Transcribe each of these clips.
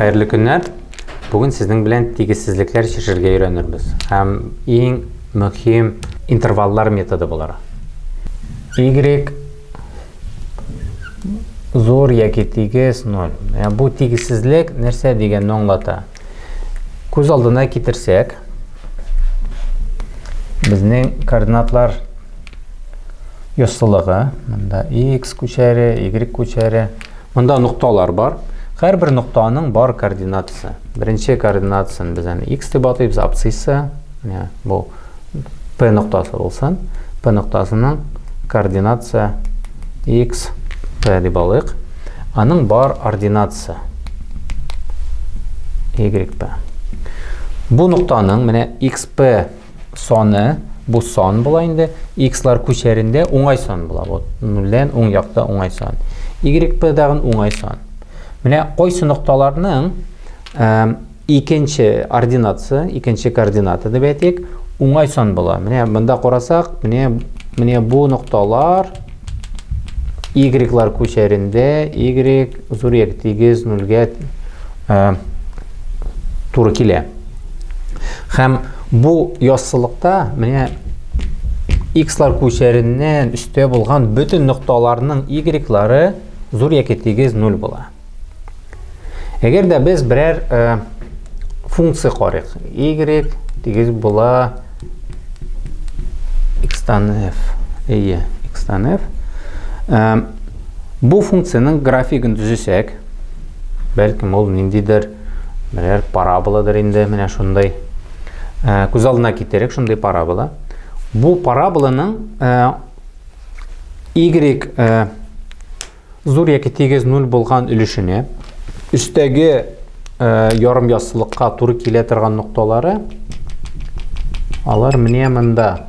Xayrlı günler. Bugün sizin bilen tegiссizlikler şişirge öğrenirmiz. Hem en mühim intervallar metodu bular. Y zor yoki tegiz 0. Yani bu tegissizlik nerse deganni anglata. Ko'z oldina keltirsek, bizning koordinatlar yo'qsiligi, bunda x ko'chari, y ko'chari, bunda nuqtalar bor. Her bir noktanın bar koordinatысы. Birinci koordinatasını biz x deb ataymiz, abscissa. Yani bu p noktası olsun. P noktasının koordinatası x p deb alayıq. Anın bar ordinatası y p. Bu noktanın mene xp sonu bu son bola indi. X'lar köçerinde oңай son bola. Bu 0'dan oң yakta oңай son. Y p dagın oңай son. Mene qaysı noktalarının ikinci ordinatası, ikinci koordinatı deb aytayıq, oңай son bola. Mene bunda qarasaq, mene bu noktalar y'lar köçerinde, y zor yoki tegiz 0'ga to'g'ri keladi. Hem bu yo'qsillikda mene x'lar köçerinden üstü bo'lgan bütün noktalarının y'lari zor yoki tegiz 0 bola. Eğer de biz birer funksiya qarayıq, y tegiz bola x'dan f, x'dan f. Bu funksiyanın grafikini düzüsek, belki ol nindidir, birer paraboladır indi, mene şunday көз алдына келтірейік, şunday parabola. Bu parabolanın y zor yoki tegiz 0 bo'lgan ülüşünü üstteki yarım yo'qsillikqa to'g'ri kele turgan noktaları alar mene mında.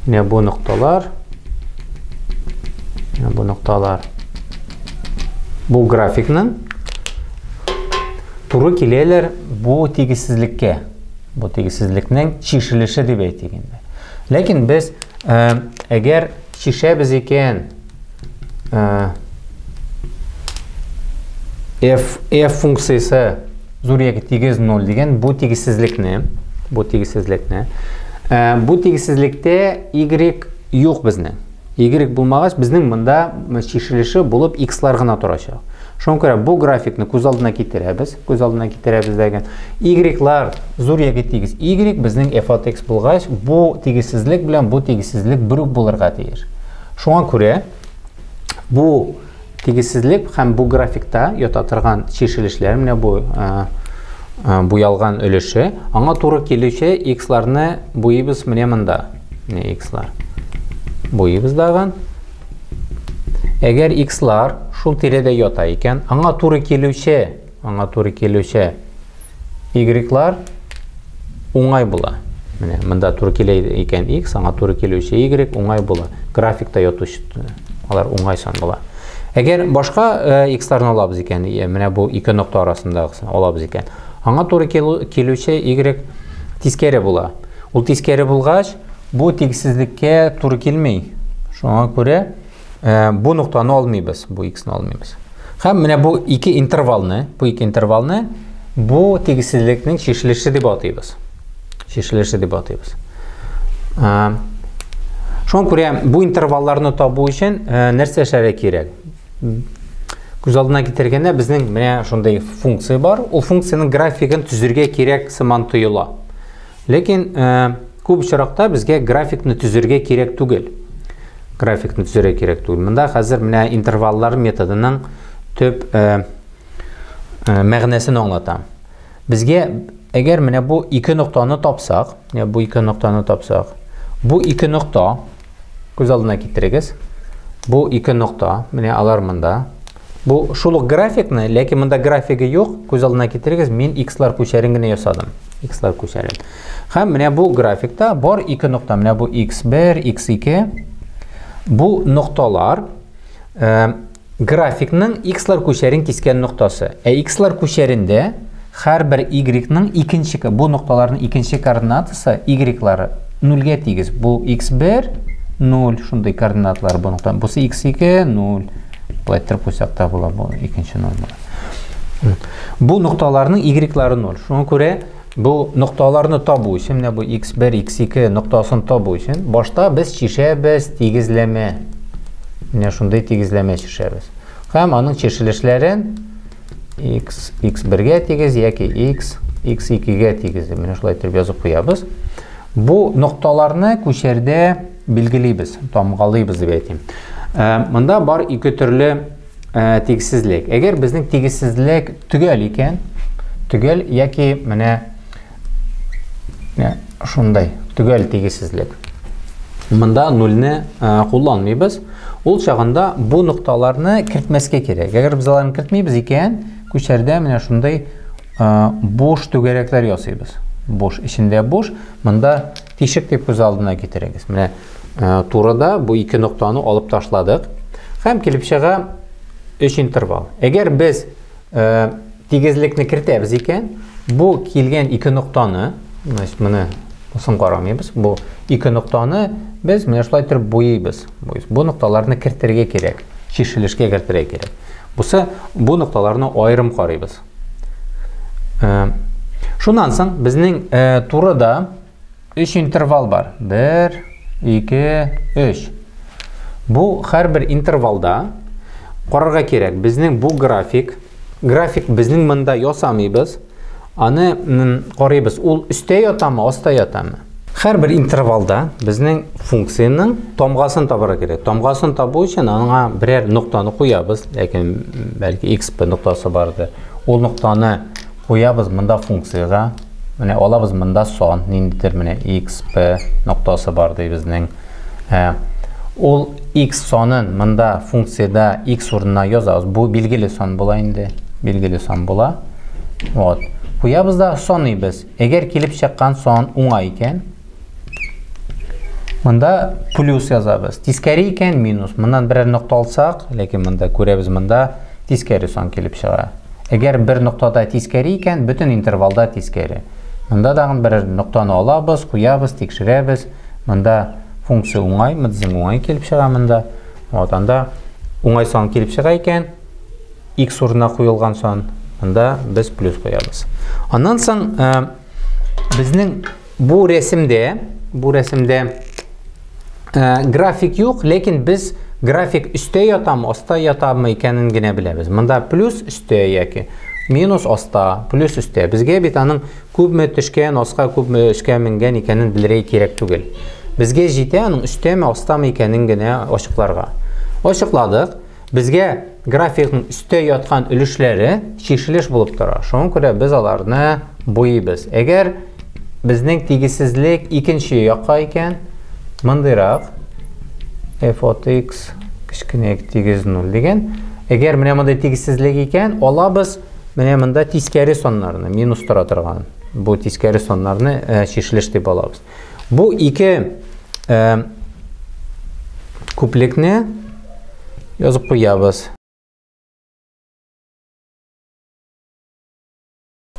Ne bu noktalar? Ne bu noktalar? Bu grafiknin to'g'ri keleler bu tegissizlikka. Bu tegissizlikning chishilishi deb aytaylik. Lekin biz agar chishamiz ekan f funksiyasi zor yoki tegiz 0 degan bu tegissizlikni bu tegissizlikte y yo'q bizning. Y bo'lmagach bizning bunda chishilishi bo'lib x'lar gina turacak. Şuna göre bu grafikni ko'z oldina keltiramiz degan y'lar zor yoki tegiz y bizning f of x bo'lgach bu tegissizlik bilan bu tegissizlik bir bo'lirga tegir. Şuna göre bu tegissizlik hem bu grafikta yota turgan chishilishlar mene bu yalgan ülüşü anga to'g'ri keluvchi x'larni bo'yimiz mene mында. Ne x'lar bo'yimiz dag'an. Eğer x'lar şul terede yota ekan, anga to'g'ri keluvchi y'lar oңай bo'la. Mene mында to'g'ri keladi ekan x, anga to'g'ri keluvchi y oңай bo'la. Grafikta yotuvchi ular oңай son bo'la. Eğer başka x'larni olabız ekan, mene bu iki nokta arasındagısı olabız ekan, anga to'g'ri keluvchi y teskari bo'la. Ul teskari bo'lgach, bu tegissizlikka to'g'ri kelmey. Şuna göre bu noktani olmaymiz, bu x'ni olmaymiz. Hem mene bu iki intervalni, bu tegissizlikning chishilishi deb ataymiz. Şuna göre bu intervallarni topu için narsa ishlar kerak. Ko'z oldina keltirganda bizning mene shunday funksiya bor. O funksiyaning grafikini tuzirga kerak simon tuyula. Lekin ko'p uchraqda bizga grafikni tuzirga kerak tugul. Bunda hozir mene intervallar metodining tüp ma'nosini anglatam. Bizga eğer mene bu iki noktani topsak, bu iki nokta ko'z oldina keltiramiz. Bu iki nokta mene alar mında. Bu şuluk grafikni, lekin mında grafigi yo'q. Ko'z oldina keltiramiz. Men x'lar ko'charingini yasadim. Hem mene bu grafikta bor iki nokta. Mene bu x1, x2. Bu noktalar grafikning x'lar ko'charing kesgan nuqtasi. X'lar ko'charinde her bir y'ning ikinci, bu noktalarning ikinci koordinatası y'lari 0'ga tegiz. Bu x1 0, shunday koordinatlar bu nokta. Bu x2 0. Bu ayttirib qo'ysak da bo'la, bu ikinci 0 bo'ladi. Bu noktalarının y'lari 0. Şuna göre bu noktalarını табу için, bu x1, x2 noktasını табу için başta biz çeşemiz tigizleme. Yine şunday tigizleme çeşemiz. Hem onun çeşilişlerin x1'ge tigiz, yaki x2'ge tigiz. Mine şulay ettirip yazıp koyabız. Bu noktalarını köşerde bilgileybiz, tamgalıybiz deb aytayım. Mında var iki türlü tegsizlik. Eğer bizning tegsizlik tugel ekan, tugel yaki mana şunday tugel tegsizlik. Mında nolni kullanmaybiz. Ol çağında bu noktalarını kiritmesке gerek. Eğer biz alarını kiritmeybiz ekan, köşerde mana şunday boş tügerekler yasaybiz. Boş, içinde boş. Mında teshik deb ko'z aldına getiririz. Mana turada bu iki noktani alıp tashladık. Hem kelib chiqa 3 interval. Eğer biz tegizlikni kiritamiz ekan, bu kelgan iki noktani, mana busun qaramaymiz. Bu iki noktani biz mana shulay turib bo'yaymiz. Bu noktalarni kiritirga kerak, cheshilishga kiritirga kerak. Bu noktalarni ayrim qaraymiz. Şundan so'ng bizning turada 3 interval var. 1, 2, 3. Bu her bir intervalda qararga kerak. Bizning bu grafik bizning mında yosamaymiz. Ani qaraymiz. Ul üstte yotami, ostda yotami. Her bir intervalda bizning funksiyaning tomg'asini topara kerak. Tomg'asini topish uchun anga birer nuqtani qo'yamiz. Lekin balki x bir nuqtasi bordir. O nuqtani qo'yamiz mında funksiyaga. Mana olamiz mında son, nindidir mana x p nuqtasi bor bizning. Ol x sonin mında funksiyada x o'rnina yozamiz. Bu belgili son bo'la endi. Belgili son bo'la. Vot. Qo'yamizda soniymiz. Agar kelib chiqqan son o'ng'ay ekan, mında plus yozamiz. Teskari ekan minus. Bundan birer nuqta olsak, lekin mında ko'ramiz mında teskari son kelib chiqadi. Agar bir nuqtada teskari ekan, butun intervalda teskari. Mında dag'in bir nuqtani olamiz, qo'yamiz, tekshiramiz. Mında funksiya o'ng'ay, bizim o'ng'ay kelib chiqadi mında. Otanda o'ng'ay son kelib chiqar ekan, x o'rnina qo'yilgan son, mında biz plus qo'yamiz. Ondan so'ng bizning bu resimde grafik yo'q, lekin biz grafik üstte yotami, ostda yotami ekanini bilamiz. Mında plus üstte yoki minus ostda, plus üstte. Bizga bitaning ko'pmi tushgan, ostga ko'pmi tushgan mingan ekanini bilirish kerak tugul. Bizga jita uning ustdami, ostdami ekanini ochiqladik. Bizga grafikning ustda yotgan ulushlari cheshilish bo'lib turadi. Shunga ko'ra biz ularni bo'yaymiz. Agar bizning tegishsizlik ikkinchi yoqqa ekan, mundayroq f of x kichkina tegiz 0 degan. Agar mana bunda tegishsizlik ekan, olamiz mana bunda teskari sonlarni minus tura turgan. Bu teskari sonlarni cheshilish deb olamiz. Bu iki ko'plikni yozib qo'yamiz.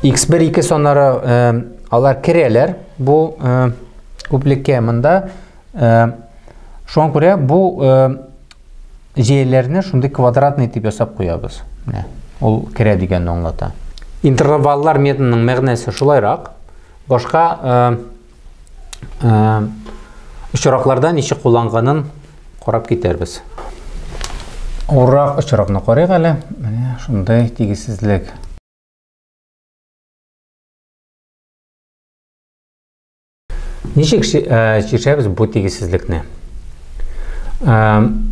x1 2 sonlari alar kireler. Bu ko'plikka munda shunga ko'ra bu j'larni shunday kvadratniy deb yasab qo'yamiz. Ul kire deganni anglatadi. Intervallar metodining ma'nosi shulayroq. Boshqa uchroqlardan necha qo'llanganin qarab ketarmiz. O'roq uchroqni qaraylik hali. Mana shunday tegishsizlik. Nechik cheshamiz bu tegishsizlikni?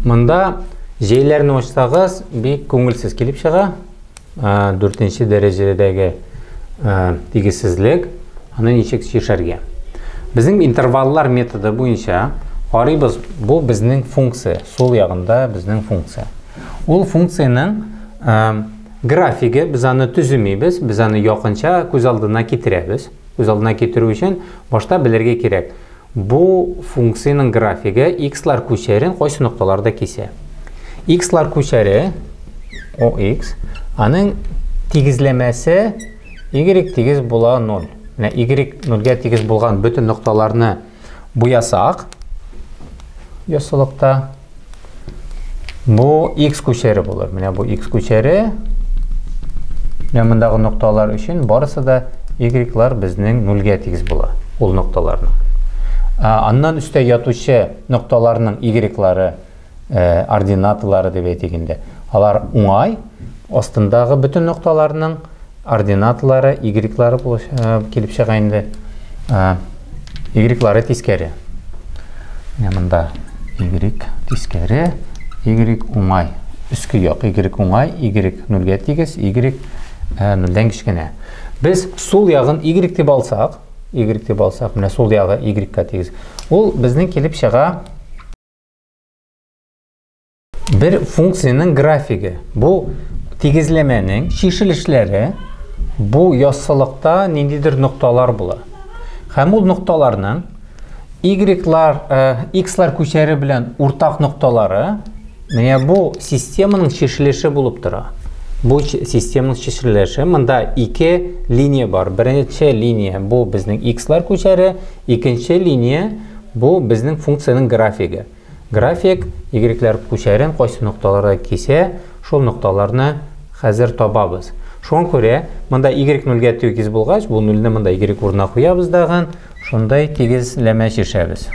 Munda j'larni ochsangiz, bek ko'ngilsiz kelib chiqadi. 4-darajadagi tegishsizlik. Ana nechik chesharga. Bizning intervallar metodi bo'yicha qaraymiz, bu bizning funksiya, sol yog'ida bizning funksiya. U funksiyaning grafigi bizani tuzmaymiz, bizani yoqincha ko'z oldidan ketiramiz. Ko'z oldidan keltirish uchun boshda bilirga kerak. Bu funksiyaning grafigi x'lar ko'charini qaysi nuqtalarda kelsa. X'lar ko'chari ox, aning tegizlamasi y tegiz bo'la 0. Y 0ga tegiz bo'lgan bütün nuqtalarni bo'yasak, yo'saliqda bu x ko'chari bo'lar. Mana bu x ko'chari Мындағы ноқталар үшін барысы да y-лар біздің 0-ге тигіз бола, ол ноқталарның. Аннан үсте ятушы ноқталарының y-лары, ординатылары деп әйтегенде. Алар оңай, астындағы бүтін ноқталарының ординатылары, y-лары келіп шығайынды. Y-лары тискері. Мында y тискері, y оңай. Үскі yok, y оңай, y 0-ге тигіз, y 0-ден кішкене. Біз сол яғын y деп алсақ, міне сол яғы y-ға тигіз. Ол біздің келіп шыға бір функцияның графигі. Бұл тигізлеменің шешілішлері, бұл яссылықта нендейдір ноқталар бұла. Хәм ол ноқталарының x-лар көшері білен ортақ ноқталары, міне бұл системаның шешілеші болып тұра. Бұл системаның шешілеші, мында 2 линия бар. Бірінші линия бұл біздің x-лар көшері, екінші линия бұл біздің функцияның графигі. График y-лар көшерін қойсы ноқталарға кесе, шол ноқталарны қазір табабыз. Шоң көре, мында y 0-ге тегіз болғаш, бұл 0-ні мында y орнына қоябыз даған, шондай тегізлеме шешеміз.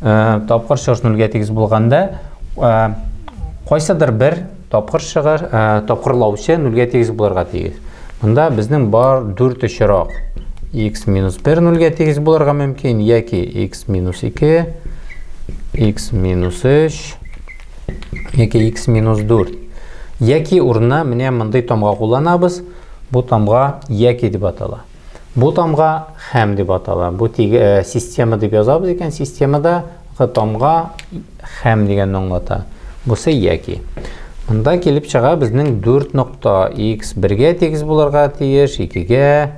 Тапқыр шығыш 0-ге тегіз болғанда, қойсадыр бір тапқырлаушы 0-ге тегіз боларға тегіз. Мында біздің бар 4 үшірақ. x-1 0-ге тегіз боларға мүмкін, яки x-2, x-3, яки x-4. Яки орнына міне мындай тамға қоланабыз, бұл тамға яки деп атала. Бұл тамға хәм деп атала. Бұл система деп yazabыз екен, системада тамға хәм деген ноңлата. Бұсы яки. Мында келіп шыға біздің 4 нокта x 1-ге тегіз боларға тегіз, 2-ге,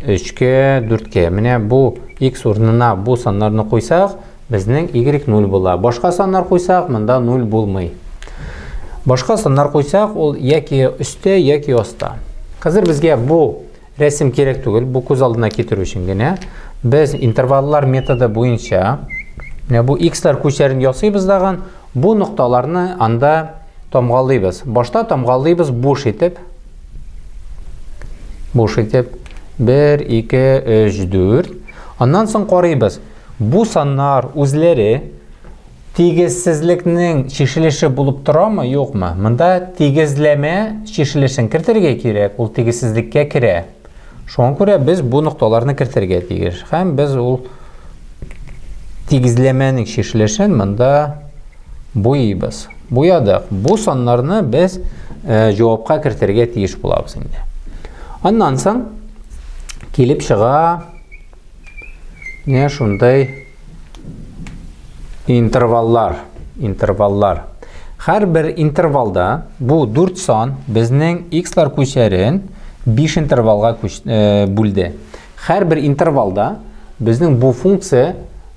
3-ге, 4-ге. Міне бұл x орнына бұл санларны қойсақ, біздің y 0 бола. Башқа санлар қойсақ, мында 0 болмай. Башқа санлар қойсақ, ол яки үсте, яки оста. Қазір бізге бұл рәсім керек түгіл, бұл көз алдына кетіру үшін гене. Біз интерваллар методы бойынша, бұл x-лар көшерін ясайбыз даған, бұл ноқталарны анда тамғалайбыз. Башта тамғалайбыз бош етіп, 1, 2, 3, 4. Аннан соң қарайбыз. Бұл санлар өзлері тегізсізлікнің шешіліші болып тұра ма, жоқ ма? Мында тегізлеме шешілішін кіртерге керек, ол тегізсізлікке кіре. Шоң көре біз бұл ноқталарны кіртерге тегіз. Хәм біз ол тегізлеменің шешілішін мында бойыбыз. Боядық. Бұл санларны біз жауапқа кіртерге тегіз болабыз. Аннан соң келіп шыға не шундай интерваллар. Hər bir интервалда бұл 4 сан біздің x-лар көшерін 5 интервалға бөлді. Hər bir интервалда біздің бұл функция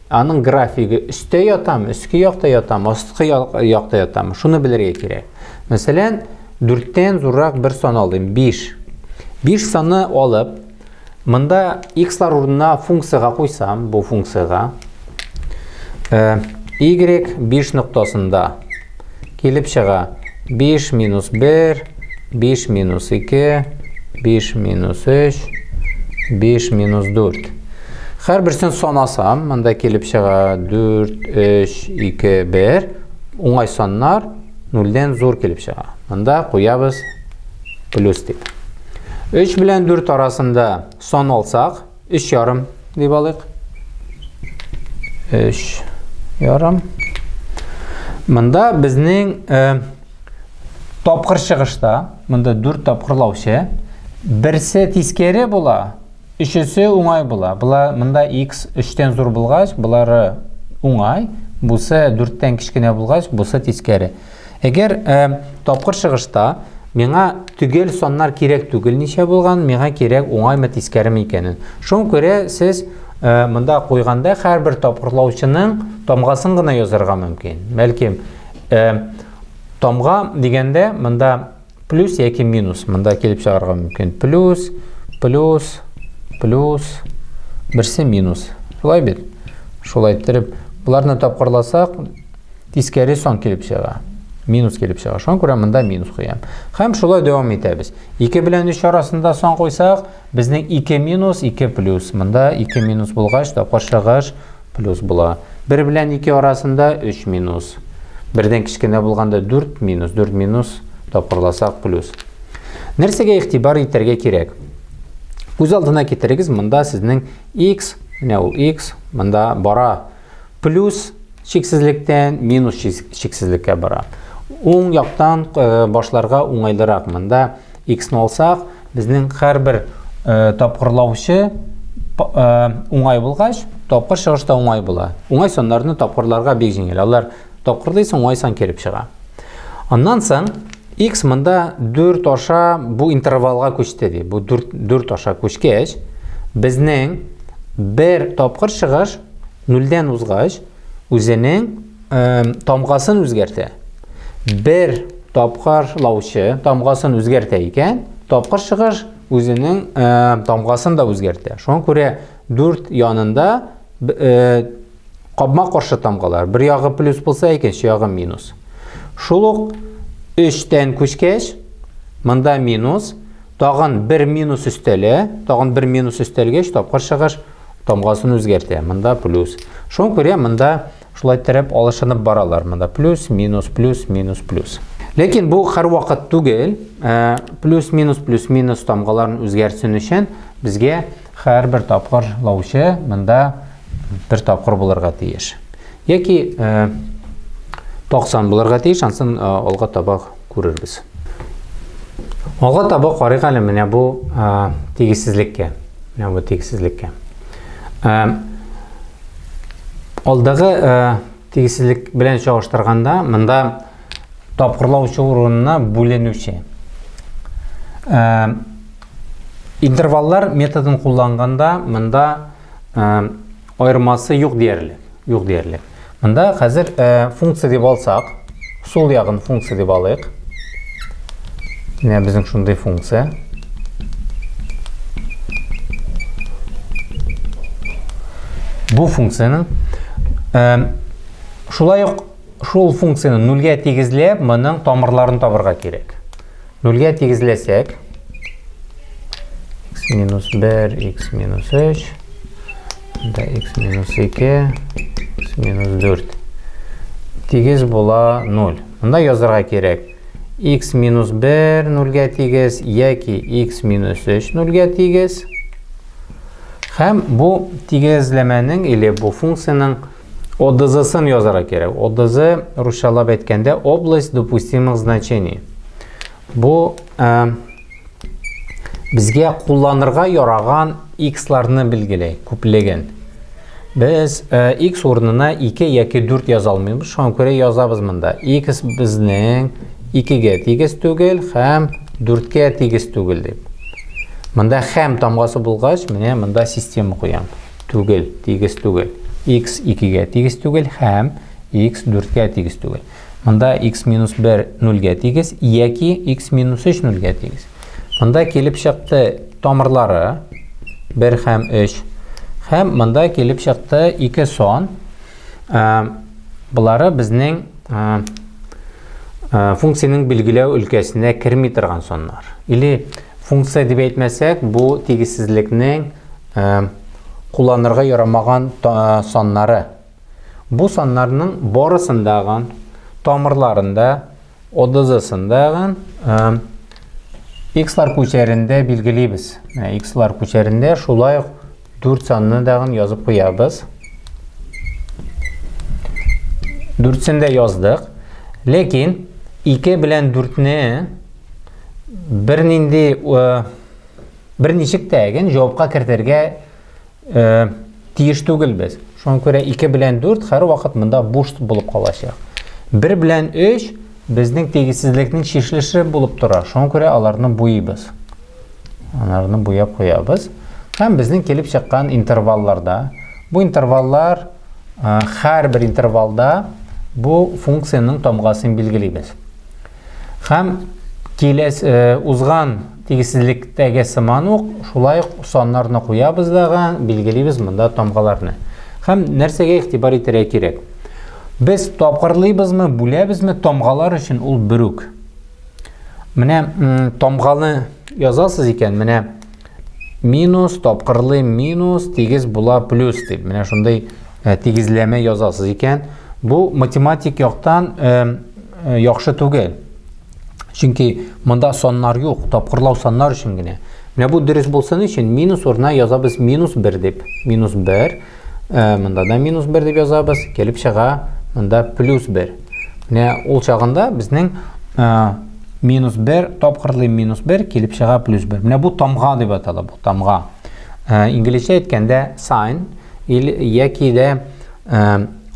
аның графигі үсте ятам, үскі яқта ятам, астқы яқта ятам. Шуны білерге керек. Мәселен, 4-тен зұрақ бір сан алдым, 5. 5 саны алып, мында x-лар орнына функцияға қойсам, бұл функцияға, y 5 ноқтасында келіп шыға 5 минус 1, 5 минус 2, 5 минус 3, 5 минус 4. Hər бірсін санасам, мында келіп шыға 4, 3, 2, 1. Оңай санлар 0-ден зор келіп шыға. Мында қоябыз плюс деп. 3 білен 4 арасында сан алсақ, 3 ярым деп алық. 3 ярым. Мында біздің тапқыр шығышта, мында 4 тапқырлаушы, бірсі тискері бола, үшісі оңай бола. Мында x 3-тен зор болғаш, бұлары оңай, бұсы 4-тен кішкене болғаш, бұсы тискері. Егер тапқыр шығышта меңа түгел сонлар керек түгел неше болған, меңа керек оңай ма тискері ме екенін. Шон көре сіз мында қойғанда hər бір тапқырлаушының тамғасын ғына yazарға мүмкін. Бәлкім тамға дегенде мында плюс яки минус мында келіп шығарға мүмкін. Плюс, плюс, плюс, бірсі минус. Шолай бет. Шолай тұрып, бұларны тапқырласақ, тискері сон келіп шыға. минус келіп шыға. Шоң көре мында минус қоям. Хәм шулай девам итәбез. 2 белән 3 арасында сан қойсақ, безнең 2 минус 2 плюс. Мында 2 минус булгач, тапкыр чыгыш плюс була. 1 белән 2 арасында 3 минус. Бердән кичкенә булганда 4 минус тапкырласак плюс. Нәрсәгә игътибар итәргә кирәк? Күз алдына китерегез, мында сезнең x, менә ул x, мында бара плюс чиксезлектән минус чиксезлеккә бара. Уң яктан башларга уңайлырак. Мында x-ны алсак, безнең һәрбер тапкырлаучы уңай булгач, тапкыр чыгышта уңай була. Уңай саннарны тапкырларга бик җиңел. Алар тапкырлыйсың, уңай сан килеп чыга. Аннан соң x мында 4 аша бу интервалга күчте ди. Бу 4 аша күчкәч, безнең бер тапкыр чыгыш 0-дән узгач, үзенең тамгасын үзгәртә. Бер тапкырлаучы тамгасын үзгәртә икән, тапкыр чыгыш үзенең тамгасын да үзгәртә. Шуңа күрә 4 янында капма каршы тамгалар. Бер ягы плюс булса, икенче ягы минус. Шул ук 3-тән күчкәч, мында минус, тагын 1 минус өстәле, тагын 1 минус өстәлгәч, тапкыр чыгыш тамгасын үзгәртә. Мында плюс. Шуңа күрә мында шулай терәп алышынып баралар. Мында плюс, минус, плюс, минус, плюс. Ләкин бу һәр вакыт түгел. Плюс, минус тамгаларын үзгәртсен өчен безгә һәрбер тапкырлаучы мында бер тапкыр булырга тиеш. Яки 90 булырга тиеш, ансын алга таба күрербез. Алга таба карыйк әле менә бу тигезсезлеккә. Менә бу тигезсезлеккә. Алдагы тигезсезлек белән чагыштырганда, мында тапкырлаучы урынына бүленүче. Интерваллар методын кулланганда, мында айырмасы юк диярлек. Мында хәзер функция дип алсак, сул ягын функция дип алыйк. Менә безнең шундый функция. Бу функцияның шулай ук шул функцияны 0-га тигезләп, моның тамырларын табырга кирәк. 0-га тигезләсәк, x минус 1, x минус 3, да x минус 2, x минус 4. Тигез була 0. Монда язырга кирәк. X минус 1 0-га тигез, яки x минус 3 0-га тигез. Һәм бу тигезләмәнең или бу функцияның ОДЗ-сын язарга кирәк. ОДЗ русчалап әйткәндә область допустимых значений. Бу безгә кулланырга яраган x-ларны билгеләй, күплеген. Без x урынына 2 яки 4 яза алмыйбыз. Шуңа күрә язабыз монда. X безнең 2-га тигез түгел һәм 4-га тигез түгел дип. Монда һәм тамгасы булгач, менә монда система куям. Түгел, тигез түгел. X 2-га тигез түгел һәм x 4-га тигез түгел. Монда x минус 1 0-га тигез, яки x минус 3 0-га тигез. Монда килеп чыкты тамырлары 1 һәм 3. Һәм монда килеп чыкты 2 сон. Булары безнең функцияның билгеләү өлкәсенә кирми торган соннар. Или функция дип әйтмәсәк, бу тигезсезлекнең кулланырга ярамаган соннары. Бу соннарның барысындагы тамырларында, ОДЗ-сындагы x-лар күчәрендә билгелибез. X-лар күчәрендә шулай 4 санны дагын язып куябыз. 4-сендә яздык. Ләкин 2 белән 4-не бер ничек тәген җавапка кертергә тиеш түгел без. Шуңа күрә 2 белән 4 һәр вакыт монда буш булып калачак. 1 белән 3 безнең тигезсезлекнең чишелеше булып тора. Шуңа күрә аларны буйбыз. Аларны буяп куябыз. Һәм безнең килеп чыккан интервалларда, бу интерваллар һәр бер интервалда бу функцияның тамгасын билгелибез. Һәм киләс узган тигезсезлектәге сыман ук шулай саннарны куябыз дагы, билгелибез монда тамгаларны. Һәм нәрсәгә игътибар итәргә кирәк? Без тапкырлыйбызмы, бүләбезме, тамгалар өчен ул берүк. Менә тамганы язасыз икән, менә минус, тапкырлы минус, тигез була плюс дип. Менә шундай тигезләмә язасыз икән. Бу математик яктан яхшы түгел. Чөнки монда саннар юк, тапкырлау саннар өчен генә. Менә бу дөрес булсын өчен минус урынына язабыз минус 1 дип. Минус 1, монда да минус 1 дип язабыз. Келип чыга монда плюс 1. Менә ул чагында безнең минус 1, тапкырлы минус 1, келип чыга плюс 1. Менә бу тамга дип атала, бу тамга. Инглизчә әйткәндә sign, яки дә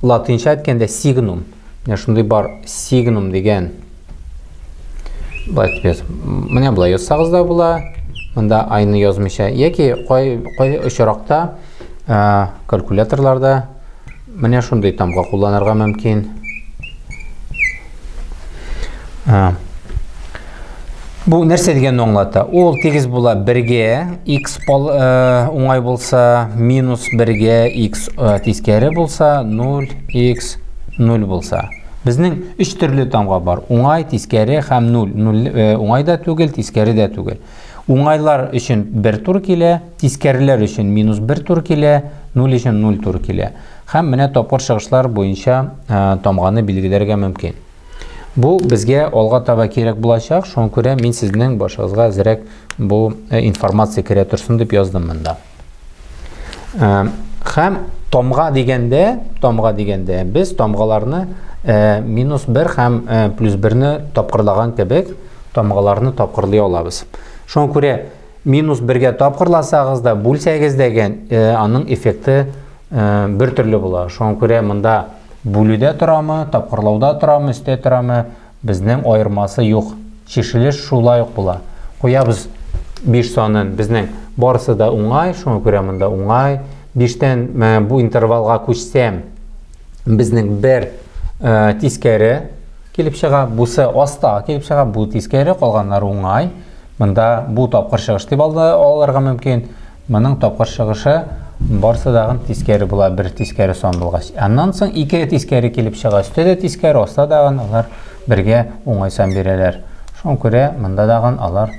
латинча әйткәндә signum. Менә шундый бар signum дигән. Менә булай язсагыз да була. Монда айны язмыйча, яки кай очракта калькуляторларда менә шундый тамга кулланырга мөмкин. Бу нәрсә дигәнне аңлата? Ул тигез була 1-гә, x уңай булса, минус 1-гә, x тискәре булса, 0, x 0 булса. Безнең 3 төрле тамга бар. Уңай, тискәре һәм 0. 0 уңай да түгел, тискәре дә түгел. Уңайлар өчен 1 тур килә, тискәреләр өчен минус 1 тур килә, 0 өчен 0 тур килә. Һәм менә тапкыр чыгышлар буенча тамганы билгеләргә мөмкин. Бу безгә алга таба кирәк булачак, шуңа күрә мин сезнең башыгызга зирәк бу информация керә торсын дип яздым монда. Һәм тамга дигәндә без тамгаларны минус 1 һәм плюс 1-не тапкырлаган кебек тамгаларны тапкырлый алабыз. Шуңа күрә минус 1-гә тапкырласагыз да бүлсәгез дигән аның эффекты бер төрле була. Шуңа күрә монда бүлүдә торамы, тапкырлауда торамы, өстә торамы, безнең аермасы юк. Чишелеш шулай ук була. Куябыз 5 санын, безнең барысы да уңай, шуңа күрә монда уңай. 5-тән бу интервалга күчсәм, безнең 1 тискәре килеп чыга, бусы аста килеп чыга, бу тискәре, калганнары уңай. Монда бу тапкыр чыгыш дип алырга мөмкин. Моның тапкыр чыгышы барсы дагы тискәре була, 1 тискәре сан булгач. Аннан соң 2 тискәре килеп чыга, өстә дә тискәре, аста дагы алар бергә уңай сан бирәләр. Шуңа күрә монда дагы алар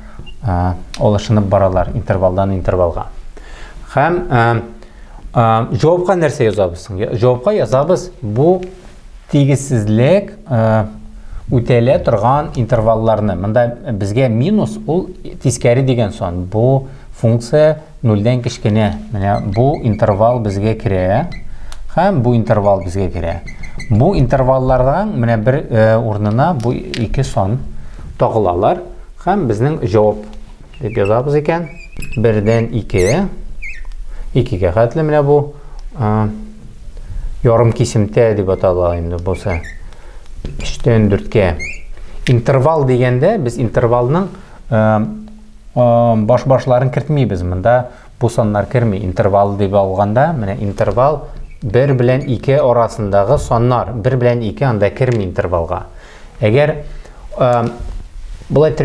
алышынып баралар интервалдан интервалга. Һәм җавапка нәрсә язабыз? Җавапка язабыз бу тигезсезлек үтәлә торган интервалларны. Монда безгә минус ул тискәре дигән сан. Бу функция 0-дән кечкенә. Менә бу интервал безгә керә. Һәм бу интервал безгә керә. Бу интерваллардан менә бер урынына бу 2 сан тагылалар. Һәм безнең җавап дип язабыз икән. 1-дән 2. 2-гә хәтле менә бу ярым кисемтә дип атала инде бусы. 3-тән 4-кә. Интервал дигәндә без интервалның баш-башларын кертмибез. Монда бу саннар керми. Интервал дип алганда, менә интервал 1 белән 2 арасындагы саннар. 1 белән 2 анда керми интервалга. Әгәр булай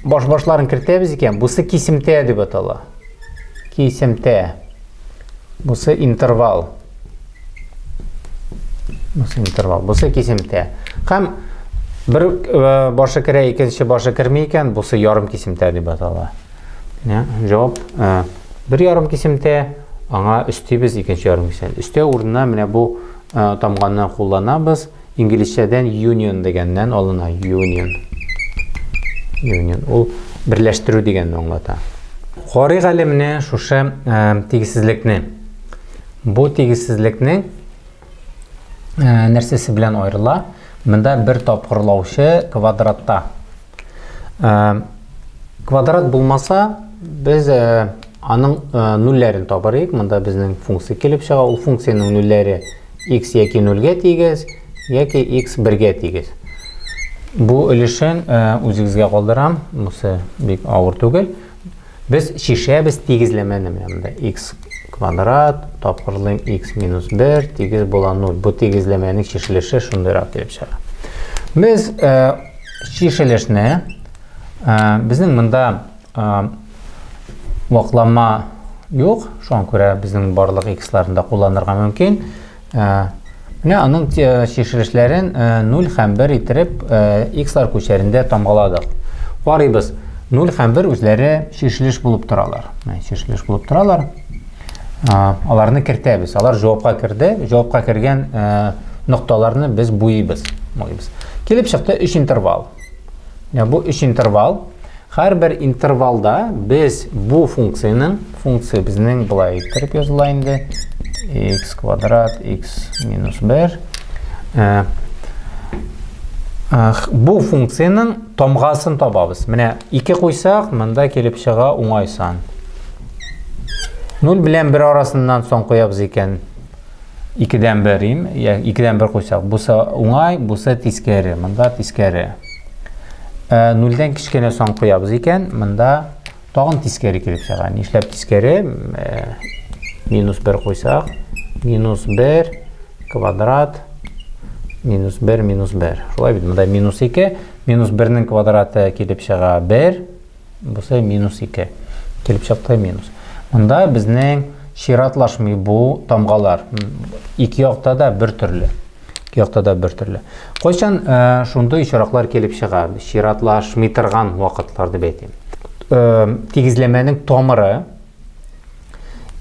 баш-башларын кертәбез икән, бусы кисемтә дип атала. Кисемтә. Бусы интервал. Бусы кисемтә. Һәм бер башы керә, икенче башы керми икән, бусы ярым кисемтә дип атала. Җавап 1 ярым кисемтә, аңа өстибез икенче ярым кисемтә. Өстә урынына менә бу тамганны кулланабыз. Инглизчәдән union дигәннән алына. Union. Ул берләштерү дигәнне аңлата. Карыйк әле менә шушы тигезсезлекне. Бу тигезсезлекнең нәрсәсе белән аерыла? Монда бер тапкырлаучы квадратта. Квадрат булмаса, без аның нулләрен табарык. Монда безнең функция килеп чыга. Ул функциянең нулләре x яки 0-гә тигез, яки x 1-гә тигез. Бу өлешен үзегезгә калдырам. Бусы бик авыр түгел. Без шишәбез тигезләмәне монда. X квадрат тапкырлыйм x минус 1 тигез була 0. Бу тигезләмәнең шишелеше шундыйрак килеп чыга. Без шишелешне безнең монда ваклама юк. Шуңа күрә безнең барлык x-ларында кулланырга мөмкин. Менә аның шешелешләрен 0 һәм 1 иттереп x-лар күчәрендә тамгаладык. Карыйбыз. 0 һәм 1 үзләре шешелеш булып торалар. Шешелеш булып торалар. Аларны кертәбез. Алар җавапка керде. Җавапка кергән нокталарны без буйбыз. Килеп чыкты 3 интервал. Бу 3 интервал. Һәрбер интервалда без бу функция безнең булай иттереп языла инде. X квадрат x минус 1. Бу функцияның тамгасын табабыз. Менә 2 куйсак, монда килеп чыга уңай сан. 0 белән 1 арасыннан соң куябыз икән. 2дән 1 2дән 1 куйсак, бусы уңай, бусы тискәре. Монда тискәре. 0дән кичкенә соң куябыз икән, монда тагын тискәре килеп чыга. Нишләп тискәре? Минус 1 куйсак, минус 1 квадрат минус 1 минус 1. Шулай бит, монда минус 2, минус 1-нең квадраты килеп чыга 1, бусы минус 2. Килеп чыкты минус. Монда безнең чиратлашмый бу тамгалар. Ике якта да бер төрле. Кайчан шундый очраклар килеп чыга? Чиратлашмый торган вакытларда бәйтим. Тигезләмәнең тамыры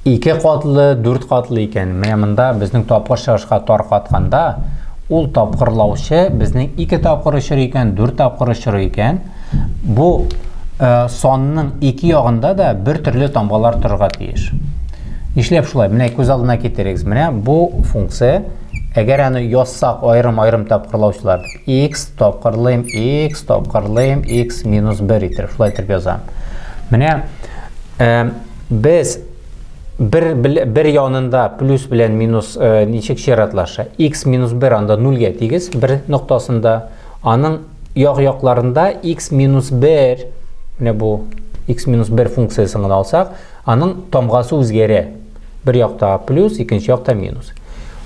2 катлы, 4 катлы икән. Менә монда безнең тапкыр чыгышка таркатканда, ул тапкырлаучы безнең 2 тапкыр очрый икән, 4 тапкыр очрый икән. Бу санның 2 ягында да бер төрле тамгалар торырга тиеш. Нишләп шулай? Менә күз алдына китерегез. Менә бу функция, әгәр аны язсак аерым-аерым тапкырлаучылар, x тапкырлыйм, x минус 1 итеп, шулай итеп язам. Менә без bir янында плюс белән минус ничек чиратлаша? X минус 1 анда 0-га тигез, бер ноктасында, аның як-якларында x минус 1, менә бу x минус 1 функциясын алсак, аның тамгасы үзгәрә. Бер якта плюс, икенче якта минус.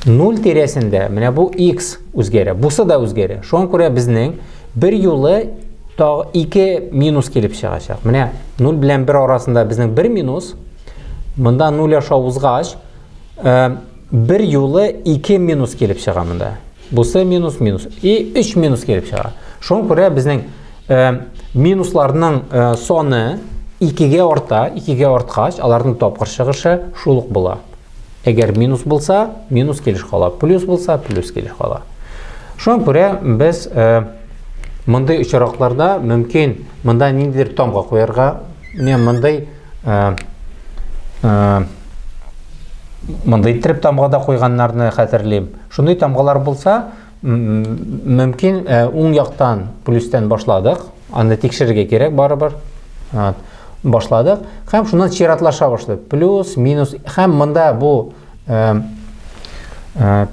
0 тирәсендә менә бу x үзгәрә, бусы да үзгәрә. Шуңа күрә безнең бер юлы 2 минус килеп чыгачак. Менә 0 белән 1 арасында безнең 1 минус, монда 0 аша узгач, бер юлы 2 минус килеп чыга монда. Бусы минус и 3 минус килеп чыга. Шуңа күрә безнең минусларның саны 2-гә арта, 2-гә арткач, аларның тапкыр чыгышы шулык була. Әгәр минус булса, минус килеш кала, плюс булса, плюс килеш кала. Шуңа күрә без мондай очракларда мөмкин монда ниндидер тамга куярга, менә мондай иттереп тамгада куйганнарны хәтерлим. Шундый тамгалар булса, мөмкин уң яктан плюстан башладык, аны тикшерергә кирәк барыбер. Башладык, һәм шуннан чиратлаша башлады. Плюс, минус, һәм монда бу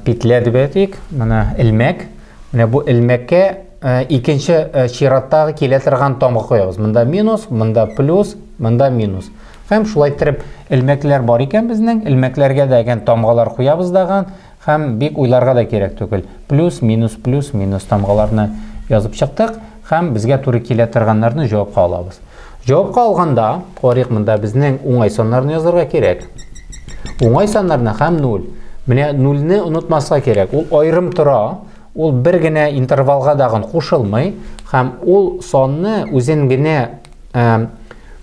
петля дип әйтик, менә илмәк. Менә бу илмәккә икенче чираттагы килә торган тамга куябыз. Монда минус, монда плюс, монда минус. Һәм шулай итеп илмәкләр бар икән безнең, илмәкләргә дәгән тамгалар куябыз даган, һәм бик уйларга да кирәк түгел. Плюс, минус тамгаларны язып чыктык, һәм безгә туры килә торганнарны җавапка алабыз. Җавапка алганда, карыйк монда безнең уңай саннарны язарга кирәк. Уңай саннарны һәм 0. Менә 0-ны онытмаска кирәк. Ул аерым тора, ул бер генә интервалга дагын кушылмый, һәм ул санны үзен генә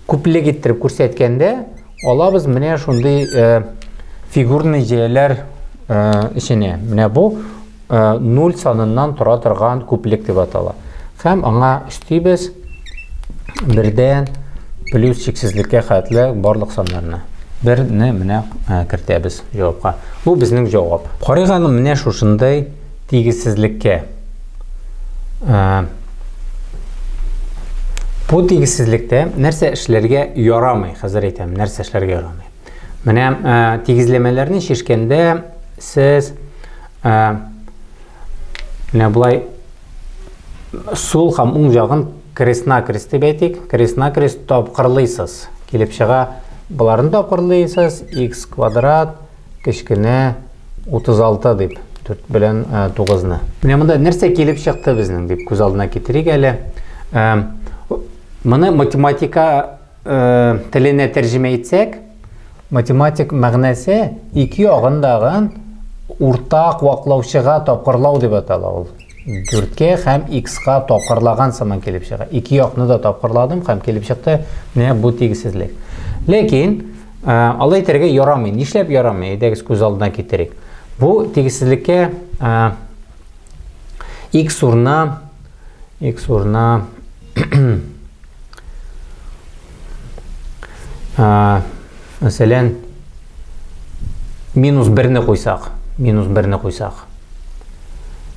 күплек иттереп күрсәткәндә, алабыз менә шундый фигурный җәяләр иченә. Менә бу 0 саныннан тора торган күплек дип атала. Һәм аңа өстибез birdən плюс чиксезлеккә хәтле барлык саннарны. Берне менә кертәбез җавапка. Бу безнең җавап. Карыйк аны менә шушындай тигезсезлеккә. Бу тигезсезлектә нәрсә эшләргә ярамый, хәзер әйтәм, нәрсә эшләргә ярамый. Менә тигезләмәләрне шешкәндә сез менә булай сул һәм уң ягын крест-накрест дип әйтик, крест-накрест тапкырлыйсыз. Килеп чыга, буларын тапкырлыйсыз, x квадрат кечкенә 36 дип, 4 белән 9-ны. Менә монда нәрсә килеп чыкты безнең дип күз алдына китерик әле. Моны математика теленә тәрҗемә итсәк, математик мәгънәсе 2 ягындагы уртак ваклаучыга тапкырлау дип атала ул. 4-ке һәм x-ка тапкырлаган сыман килеп чыга. Ике якны да тапкырладым һәм килеп чыкты. Менә бу тигезсезлек. Ләкин алай әйтергә ярамый. Нишләп ярамый? Әйдәгез күз алдына китерик. Бу тигезсезлеккә x урынына мәсәлән -1-не куйсак, -1-не куйсак.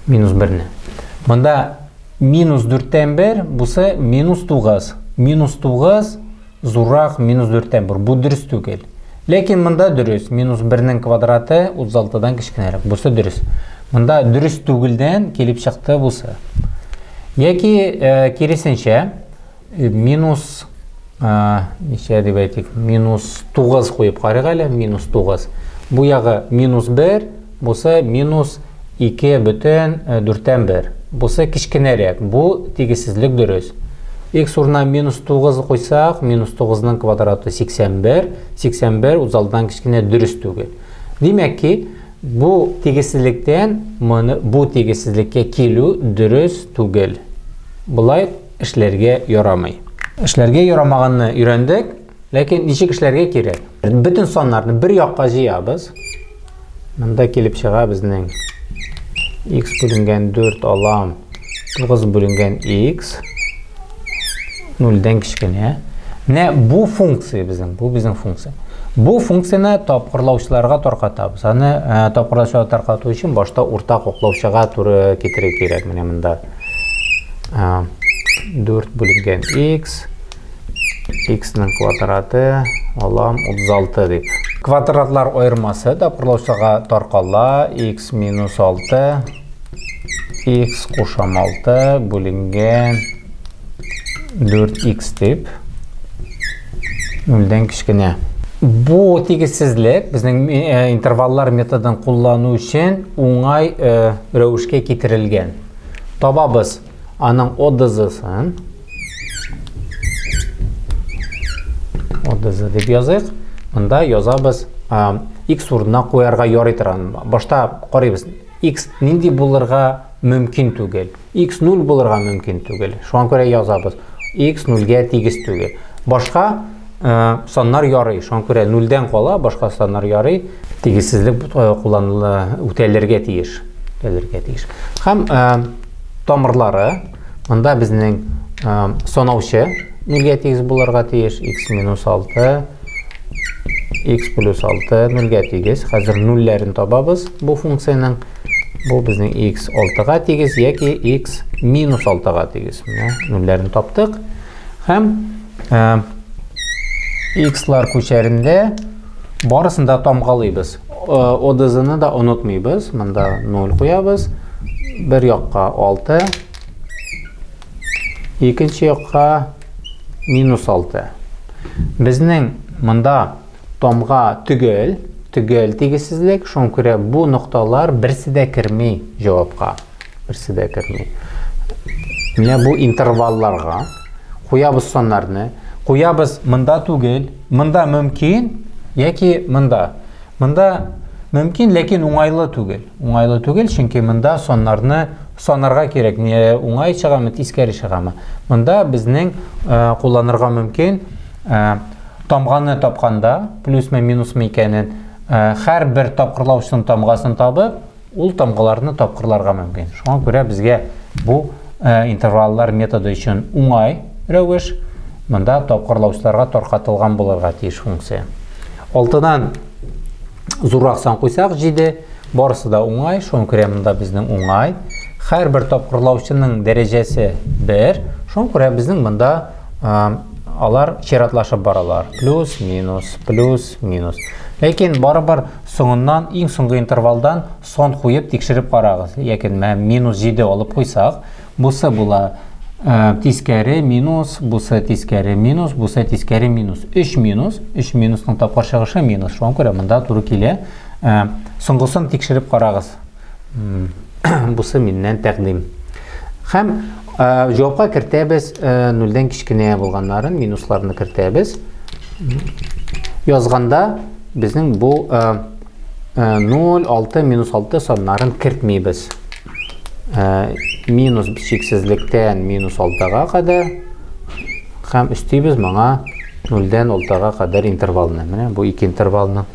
-1-не. Монда -4-тән 1 бусы -9. -9 зуррак -4-тән 1. Бу дөрес түгел. Ләкин монда дөрес. -1-нең квадраты 36-дан кечкенәрәк. Бусы дөрес. Монда дөрес түгелдән килеп чыкты бусы. Яки киресенчә ничә дип әйтик, -9 куеп карыйк әле, -9. Бу ягы -1, бусы -2,4-тән 1. Бусы кечкенәрәк. Бу тигезсезлек дөрес. X урынына -9 куйсак, -9-ның квадраты 81, 81 36-дан кечкенә дөрес түгел. Димәк ки, бу тигезсезлектән бу тигезсезлеккә килү дөрес түгел. Булай эшләргә ярамый. Эшләргә ярамаганны өйрәндек, ләкин ничек эшләргә кирәк? Бүтән саннарны бер якка җыябыз. Монда килеп чыга безнең x бүленгән 4 алам, 9 бүленгән x 0-дән кечкенә. Менә бу функция безнең, бу безнең функция. Бу функцияны тапкырлаучыларга таркатабыз. Аны тапкырлаучыларга таркату өчен башта уртак оклаучыга туры китерергә кирәк. Менә монда 4 бүленгән x, x-ның квадраты алам 36 дип. Квадратлар айырмасы тапкырлаучыга таркала x - 6, x кушам 6 бүленгән 4x дип 0-дән кечкенә. Бу тигезсезлек безнең интерваллар методын куллану өчен уңай рәвешкә китерелгән. Табабыз аның ОДЗ-сын. ОДЗ дип языйк. Монда язабыз x урынына куярга ярый торган. Башта карыйбыз. X нинди булырга мөмкин түгел. X 0 булырга мөмкин түгел. Шуңа күрә язабыз. X 0-гә тигез түгел. Башка саннар ярый. Шуңа күрә 0-дән кала, башка саннар ярый. Тигезсезлек кулланылы үтәлергә тиеш. Һәм тамырлары, монда безнең санаучы 0-гә тигез булырга тиеш. X - 6, x + 6 0-гә тигез. Хәзер 0-ләрен табабыз бу функциянең. Бу безнең x 6-га тигез яки x - 6-га тигез. Менә 0-ләрен таптык. Һәм x-лар күчәрендә барысын да тамгалыйбыз. ОДЗ-ны да онытмыйбыз. Монда 0 куябыз. Бер якка 6, икенче якка -6. Безнең монда тамга түгел тигезсезлек, шуңа күрә бу нокталар берсе дә кирми җавапка. Берсе дә кирми. Менә бу интервалларга куябыз саннарны. Куябыз монда түгел, монда мөмкин яки монда. Монда мөмкин, ләкин уңайлы түгел. Уңайлы түгел, чөнки монда саннарны санарга кирәк. Не уңай чыгамы, тискәре чыгамы. Монда безнең кулланырга мөмкин тамганы тапканда, плюсмы, минусмы икәнен һәр бер тапкырлаучының тамгасын табып, ул тамгаларны тапкырларга мөмкин. Шуңа күрә безгә бу интерваллар методы өчен уңай рәвеш. Монда тапкырлаучыларга таркатылган булырга тиеш функция. 6-дан зуррак сан куйсак 7, барысы да уңай. Шуңа күрә монда безнең уңай. Һәр бер тапкырлаучының дәрәҗәсе 1. Шуңа күрә безнең монда алар чиратлашып баралар. Плюс, минус, плюс, минус. Ләкин барыбер соңыннан, иң соңгы интервалдан сон куеп тикшереп карагыз. Яки -7 алып куйсак, бусы була тискәре минус, бусы тискәре минус, бусы тискәре минус. 3 минус, 3 минусның тапкыр чыгышы минус. Шуңа күрә монда туры килә. Соңгысын тикшереп карагыз. Бусы миннән тәкъдим. Һәм җавапка кертәбез 0-дән кичкенә булганнарын, минусларны кертәбез. Язганда безнең бу 0, 6, минус 6 саннарын кертмейбіз. Минус шексізліктен минус 6-ға қадар, һәм үстейбіз маңа 0-ден 6-ға қадар интервалына. Міне, бұл екі интервалының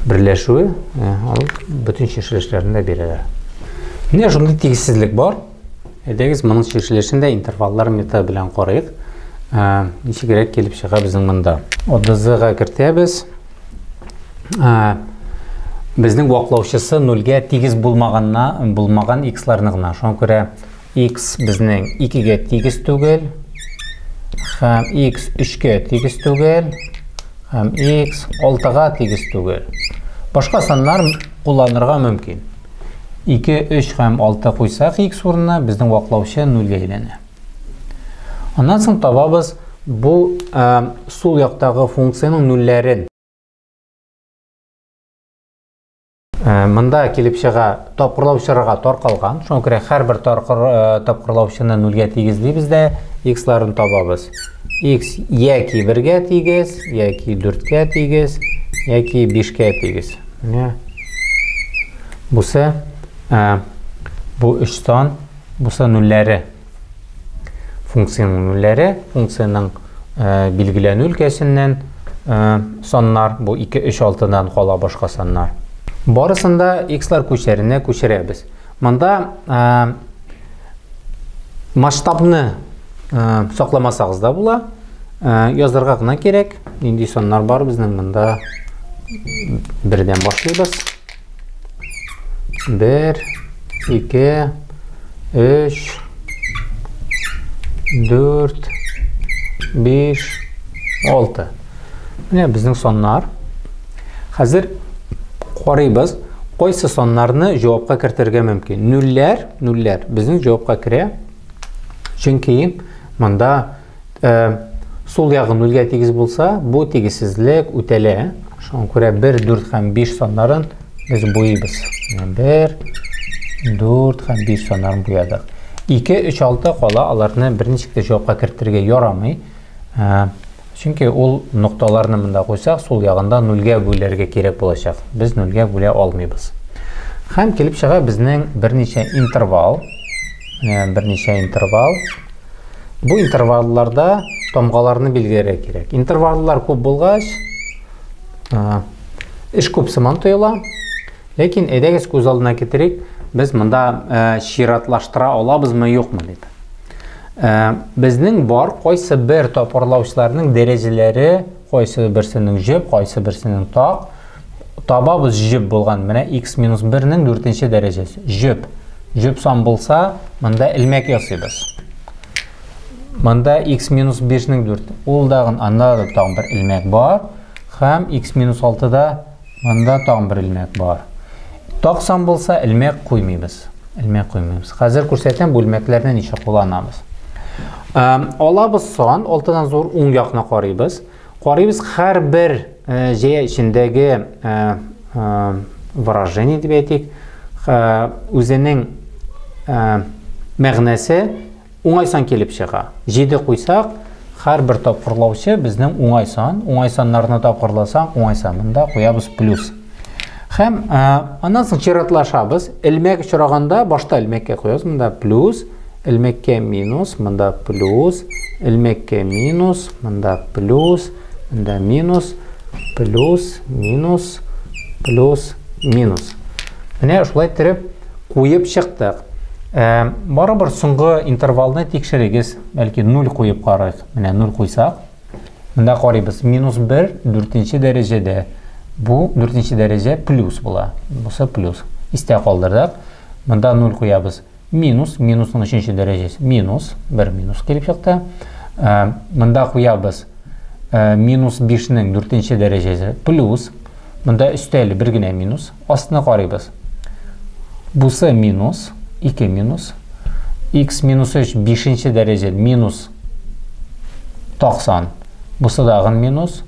бірләшуі, ол бүтін шешілішлерінде береді. Міне, жұлды тегісізлік бар. Әдегіз, мұның шешілішінде интерваллар методы білен қорайық. Неше керек келіп шыға біздің мұнда. Одызыға кіртебіз. Біздің уақлаушысы 0-ге тегіз болмаған x-ларынығына. Шоң көре x біздің 2-ге тегіз түгел, һәм x 3-ге тегіз түгел, һәм x 6-ға тегіз түгел. Башқа санлар қоланырға мүмкін. 2, 3 һәм 6 қойсақ x орнына біздің уақлаушы 0-ге елене. Ондан соң табабыз бұл сол яқтағы функцияның нөлләрін. Мында келіп шыға топқырлаушыға тор қалған. Шоң көре әр бір топқырлаушыны 0-ге тегізлейбіз де x-ларын табабыз. x яки 1-ге тегіз, яки 4-ге тегіз, яки 5-ге тегіз. Бұсы бұл 3 сан, бұсы нөлләрі. Функцияның нөлләрі, функцияның білгілену өлкәсінен саннар, бұл 2, 3, 6-дан қола башқа саннар. Барысында x-лар көшеріне көшеребіз. Мұнда масштабны сақламасағыз да бұла. Яздарға ғына керек. Енді саннар бар біздің мұнда бірден башлайбыз. 1, 2, 3, 4, 5, 6. Міне біздің соннар. Қазір қорайбыз. Қойсы соннарыны жауапқа кіртірге мүмкін. Нөллер біздің жауапқа кіре. Чүнки мұнда сол яғы 0-ге тегіз болса, бұл тегізсізлік өтелі. Шоң көре 1, 4 һәм 5 соннарын біз бойыбыз. 1, 4 һәм 5 соннарын бойадық. 2, 3, 6 qola аларны бірнешікті жауапқа кірттірге ярамай. Чүнки ол нұқталарны мұнда қойсақ, сол яғында 0-ге бөлерге керек болашақ. Біз 0-ге бөле алмайбыз. Һәм келіп шыға біздің бірнеше интервал. Бұл интервалларда томғаларны білгері керек. Интерваллар көп болғаш, іш көп сыман тойыла. Лекін әдегіз көз алдына кетірек, біз мұнда ширатлаштыра олабыз мы жоқ мы дейді. Біздің бар қойсы бір топырлаушыларының дәрежелері, қойсы бірсінің жіп, қойсы бірсінің тақ. Табабыз жіп болған, міне x-1-нің 4-ші дәрежесі. Жіп сан болса, мұнда ілмек ясыйбыз. Мұнда x-5-нің 4. Олдағын анда тағын бір ілмек бар. Хәм x-6-да мұнда тағын бір ілмек бар. Тақсан болса, ілмек қоймейбіз. Қазір көрсетен бұл ілмеклерінен еші қоланамыз. Алабыз сан, 6-дан зор 10 яқына қарайбыз. Әр бір жия ішіндегі выражение деп айтайық, өзінің мәғнәсі оңайсан келіп шыға. Жеді қойсақ, әр бір тапқырлаушы біздің оңайсанларына тапқырласақ, оңайсанында қоябыз плюс. Хәм андан соң чиратлашабыз. Ілмек ұшырағанда башта ілмекке қоябыз. Мұнда плюс, ілмекке минус, мұнда плюс, ілмекке минус, мұнда плюс, мұнда минус, плюс, минус, плюс, минус. Міне ұшылай түріп қойып шықтық. Бары бір сұңғы интервалны текшірегіз, бәлкі 0 қойып қарайық. Міне 0 қойсақ, мұнда қарайбыз. Минус 1, 4-ші дәрежеде. Бұл 4-ші дәреже плюс бұла. Бұсы плюс. Істе қалдырдық. Мұнда 0 қоябыз. Минус, минусның 3-ші дәрежесі. Минус, 1 минус келіп шықты. Мұнда қоябыз. Минус 5-нің 4-ші дәрежесі. Плюс. Мұнда үстелі біргіне минус. Астына қарайбыз. Бұсы минус, 2 минус. X минус 3 5-ші дәреже минус 90. Бұсы дағын минус.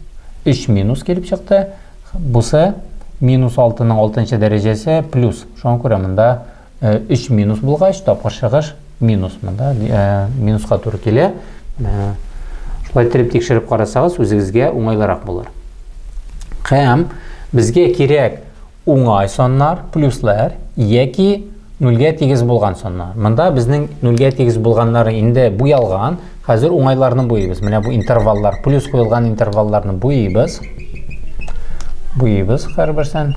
3 минус келіп шықты. Бұсы минус 6-ның 6-ші дәрежесі плюс. Шоң көремінде 3 минус болғаш, тапқыр шығыш минус. Минусқа тұры келе. Шылай тіріп текшіріп қарасағыз, өзіңізге оңайларақ болар. Һәм безгә кирәк уңай саннар, плюслар, яки 0-га тигез булган саннар. Монда безнең 0-га тигез булганнары инде буялган. Хәзер уңайларны буйбыз. Менә бу интерваллар, плюс куелган интервалларны буйбыз. Буйбыз һәрберсен.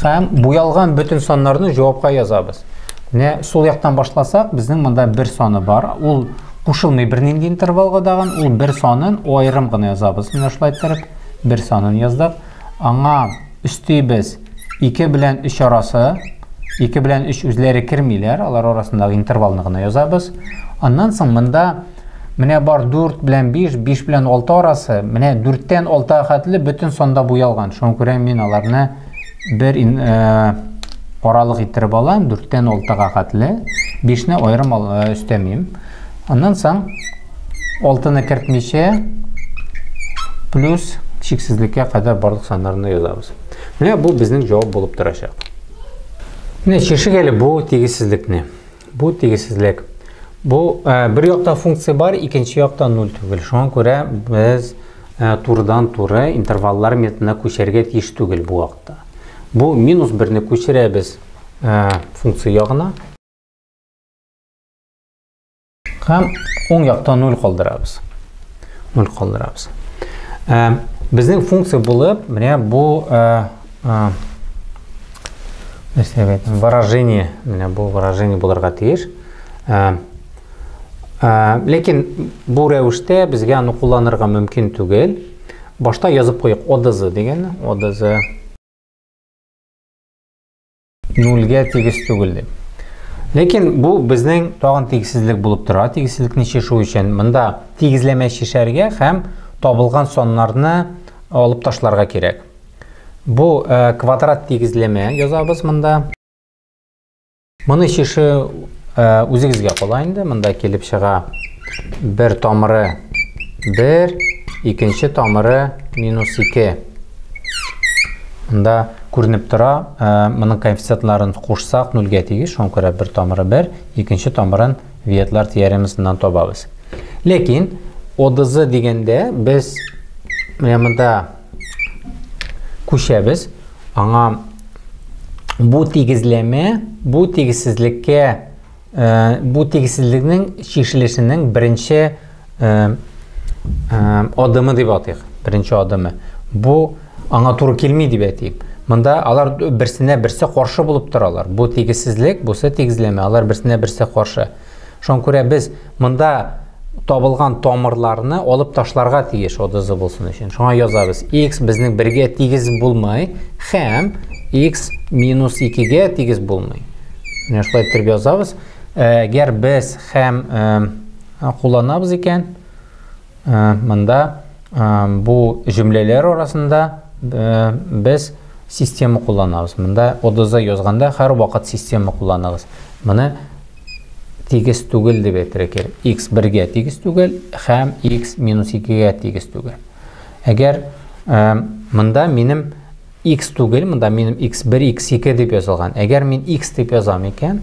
Һәм буялган бөтен саннарны җавапка язабыз. Менә сол яктан башласак, безнең монда бер саны бар. Ул кушылмый бернинди интервалга даган, ул бер санын аерым гына язабыз. Менә шулай итеп бер санын яздык. Аңа өстибез 2 белән 3 арасы. 2 белән 3 үзләре кирмиләр, алар арасындагы интервалны гына язабыз. Аннан соң монда менә бар 4 белән 5, 5 белән 6 арасы, менә 4-тән 6-га хәтле бөтен санда буялган. Шуңа күрә мин аларны бер аралык иттереп алам, 4-тән 6-га хәтле, 5-не аерым өстәмим. Аннан соң 6-ны кертмичә плюс чиксезлеккә кадәр барлык саннарны язабыз. Менә бу безнең җавап булып торачак. Менә чишик әле бу тигезсезлекне. Бу тигезсезлек. Бу бер якта функция бар, икенче якта 0 түгел. Шуңа күрә без турыдан-туры интерваллар методына күчәргә тиеш түгел бу вакытта. Бу -1-не күчерәбез функция ягына. Һәм уң якта 0 калдырабыз. 0 калдырабыз. Безнең функция булып, менә бу выражение, менә бу выражение булырга тиеш. Ләкин бу рәвештә безгә аны кулланырга мөмкин түгел. Башта язып куйык ОДЗ дигәнне, ОДЗ 0-га тигез түгел дип. Ләкин бу безнең тагын тигезсезлек булып тора. Тигезсезлекне чишү өчен монда тигезләмә чишәргә һәм табылган саннарны алып ташларга кирәк. Бу квадрат тигезләмә язабыз монда. Моны чишү үзегезгә кала инде. Монда килеп чыга бер тамыры 1, икенче тамыры -2. Монда күренеп тора, моның коэффициентларын кушсак 0-га тигез, шуңа күрә бер тамыры 1, икенче тамырын Виетлар теоремасыннан табабыз. Ләкин ОДЗ дигәндә без менә монда күчәбез. Аңа бу тигезләмә, бу тигезсезлеккә, бу тигезсезлекнең чишелешенең беренче адымы дип атыйк. Беренче адымы. Бу аңа туры килми дип әйтим. Монда алар берсенә берсе каршы булып торалар. Бу тигезсезлек, бусы тигезләмә, алар берсенә берсе каршы. Шуңа күрә без монда табылган тамырларны алып ташларга тиеш ОДЗ булсын өчен. Шуңа язабыз. X безнең 1-гә тигез булмай, һәм X -2-гә тигез булмай. Менә шулай итеп язабыз. Әгәр без һәм кулланабыз икән, монда бу җөмләләр арасында без система кулланабыз. Монда ОДЗ язганда һәр вакыт система кулланабыз. Моны тигез түгел дип әйтергә. X 1-гә тигез түгел һәм X -2-гә тигез түгел. Әгәр монда минем X түгел, монда минем X1, X2 дип язылган. Әгәр мин X дип язам икән,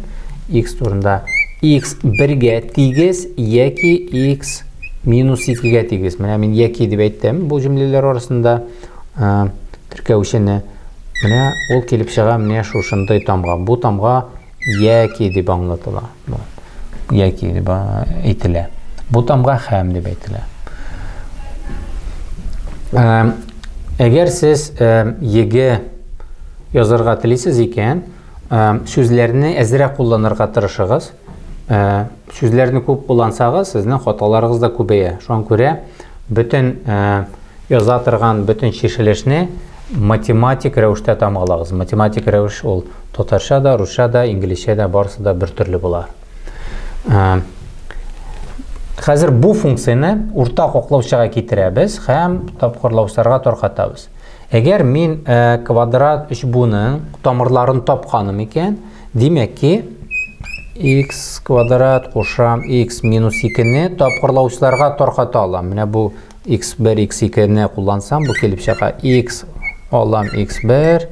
X турында X 1-гә тигез яки X -2-гә тигез. Менә мин яки дип әйттем. Бу җөмләләр арасында теркәүчене менә ул килеп чыга менә шушындай тамга. Бу тамга яки дип аңлатыла. Яки дип әйтелә. Бу тамга һәм дип әйтелә. Әгәр сез еге язарга телисез икән, сүзләрне әзрәк кулланырга тырышыгыз. Сүзләрне күп куллансагыз, сезнең хаталарыгыз да күбәя. Шуңа күрә бөтен яза торган бөтен чишелешне математик рәвештә тамгалагыз. Математик рәвеш ул татарча да, русча да, инглизчә дә барысы да бер төрле була. Хәзер бу функцияны уртак аклаучыга китерәбез һәм тапкырлаучыларга таркатабыз. Әгәр мин квадрат 3буның тамырларын тапканым икән, димәк ки x квадрат кушам x -2-не тапкырлаучыларга тарката алам. Менә бу x1, x2-не куллансам, бу килеп чыга x алам x1,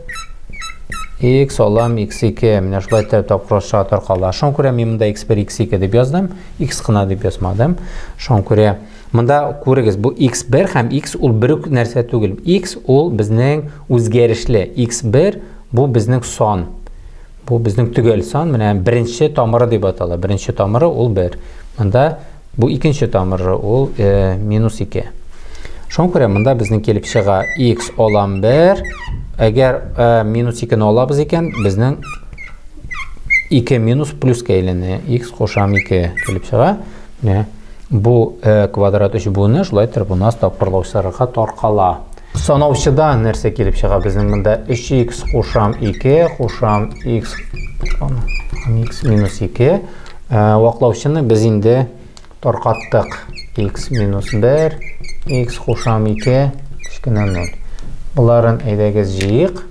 x алам x2. Менә шулай итеп тапкырлаучыларга таркала. Шуңа күрә мин монда x1, x2 дип яздым, x кына дип язмадым. Шуңа күрә Монда күрегез, бу x1 һәм x ул бер үк нәрсә түгел. X ул безнең үзгәрешле. x1 бу безнең сан. Бу безнең төгәл сан. Менә беренче тамыры дип атала. Беренче тамыры ул 1. Монда бу икенче тамыры ул -2. Шуңа күрә монда безнең килеп чыга x алам 1. Әгәр -2 ны алабыз икән, безнең 2 минус плюска әйләнә. X кушам 2 килеп чыга. Бу квадрат өчен буны шулай торып у нас тапкырлаучыларга таркала. Санаучыда нәрсә килеп чыга безнең монда 3x кушам 2 кушам x минус 2. Ваклаучыны без инде таркаттык. X минус 1 x кушам 2 кичкенә 0. Буларын әйдәгез җыйык.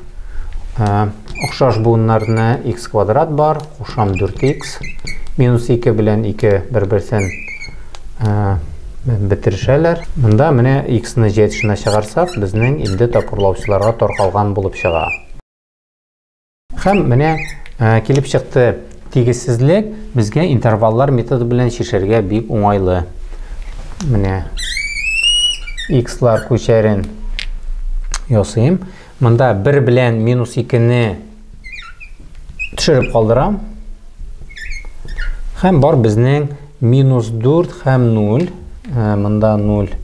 Охшаш буыннарны x квадрат бар, кушам 4x. Минус 2 белән 2 бер-берсен бетерешәләр. Монда менә x-ны җитешенә чыгарсак, безнең инде тапкырлаучыларга таркалган булып чыга. Һәм менә килеп чыкты тигезсезлек безгә интерваллар методы белән чишәргә бик уңайлы. Менә x-лар күчәрен ясыйм. Монда 1 белән минус 2-не төшереп калдырам. Һәм бар безнең минус 4 һәм 0. Монда 0.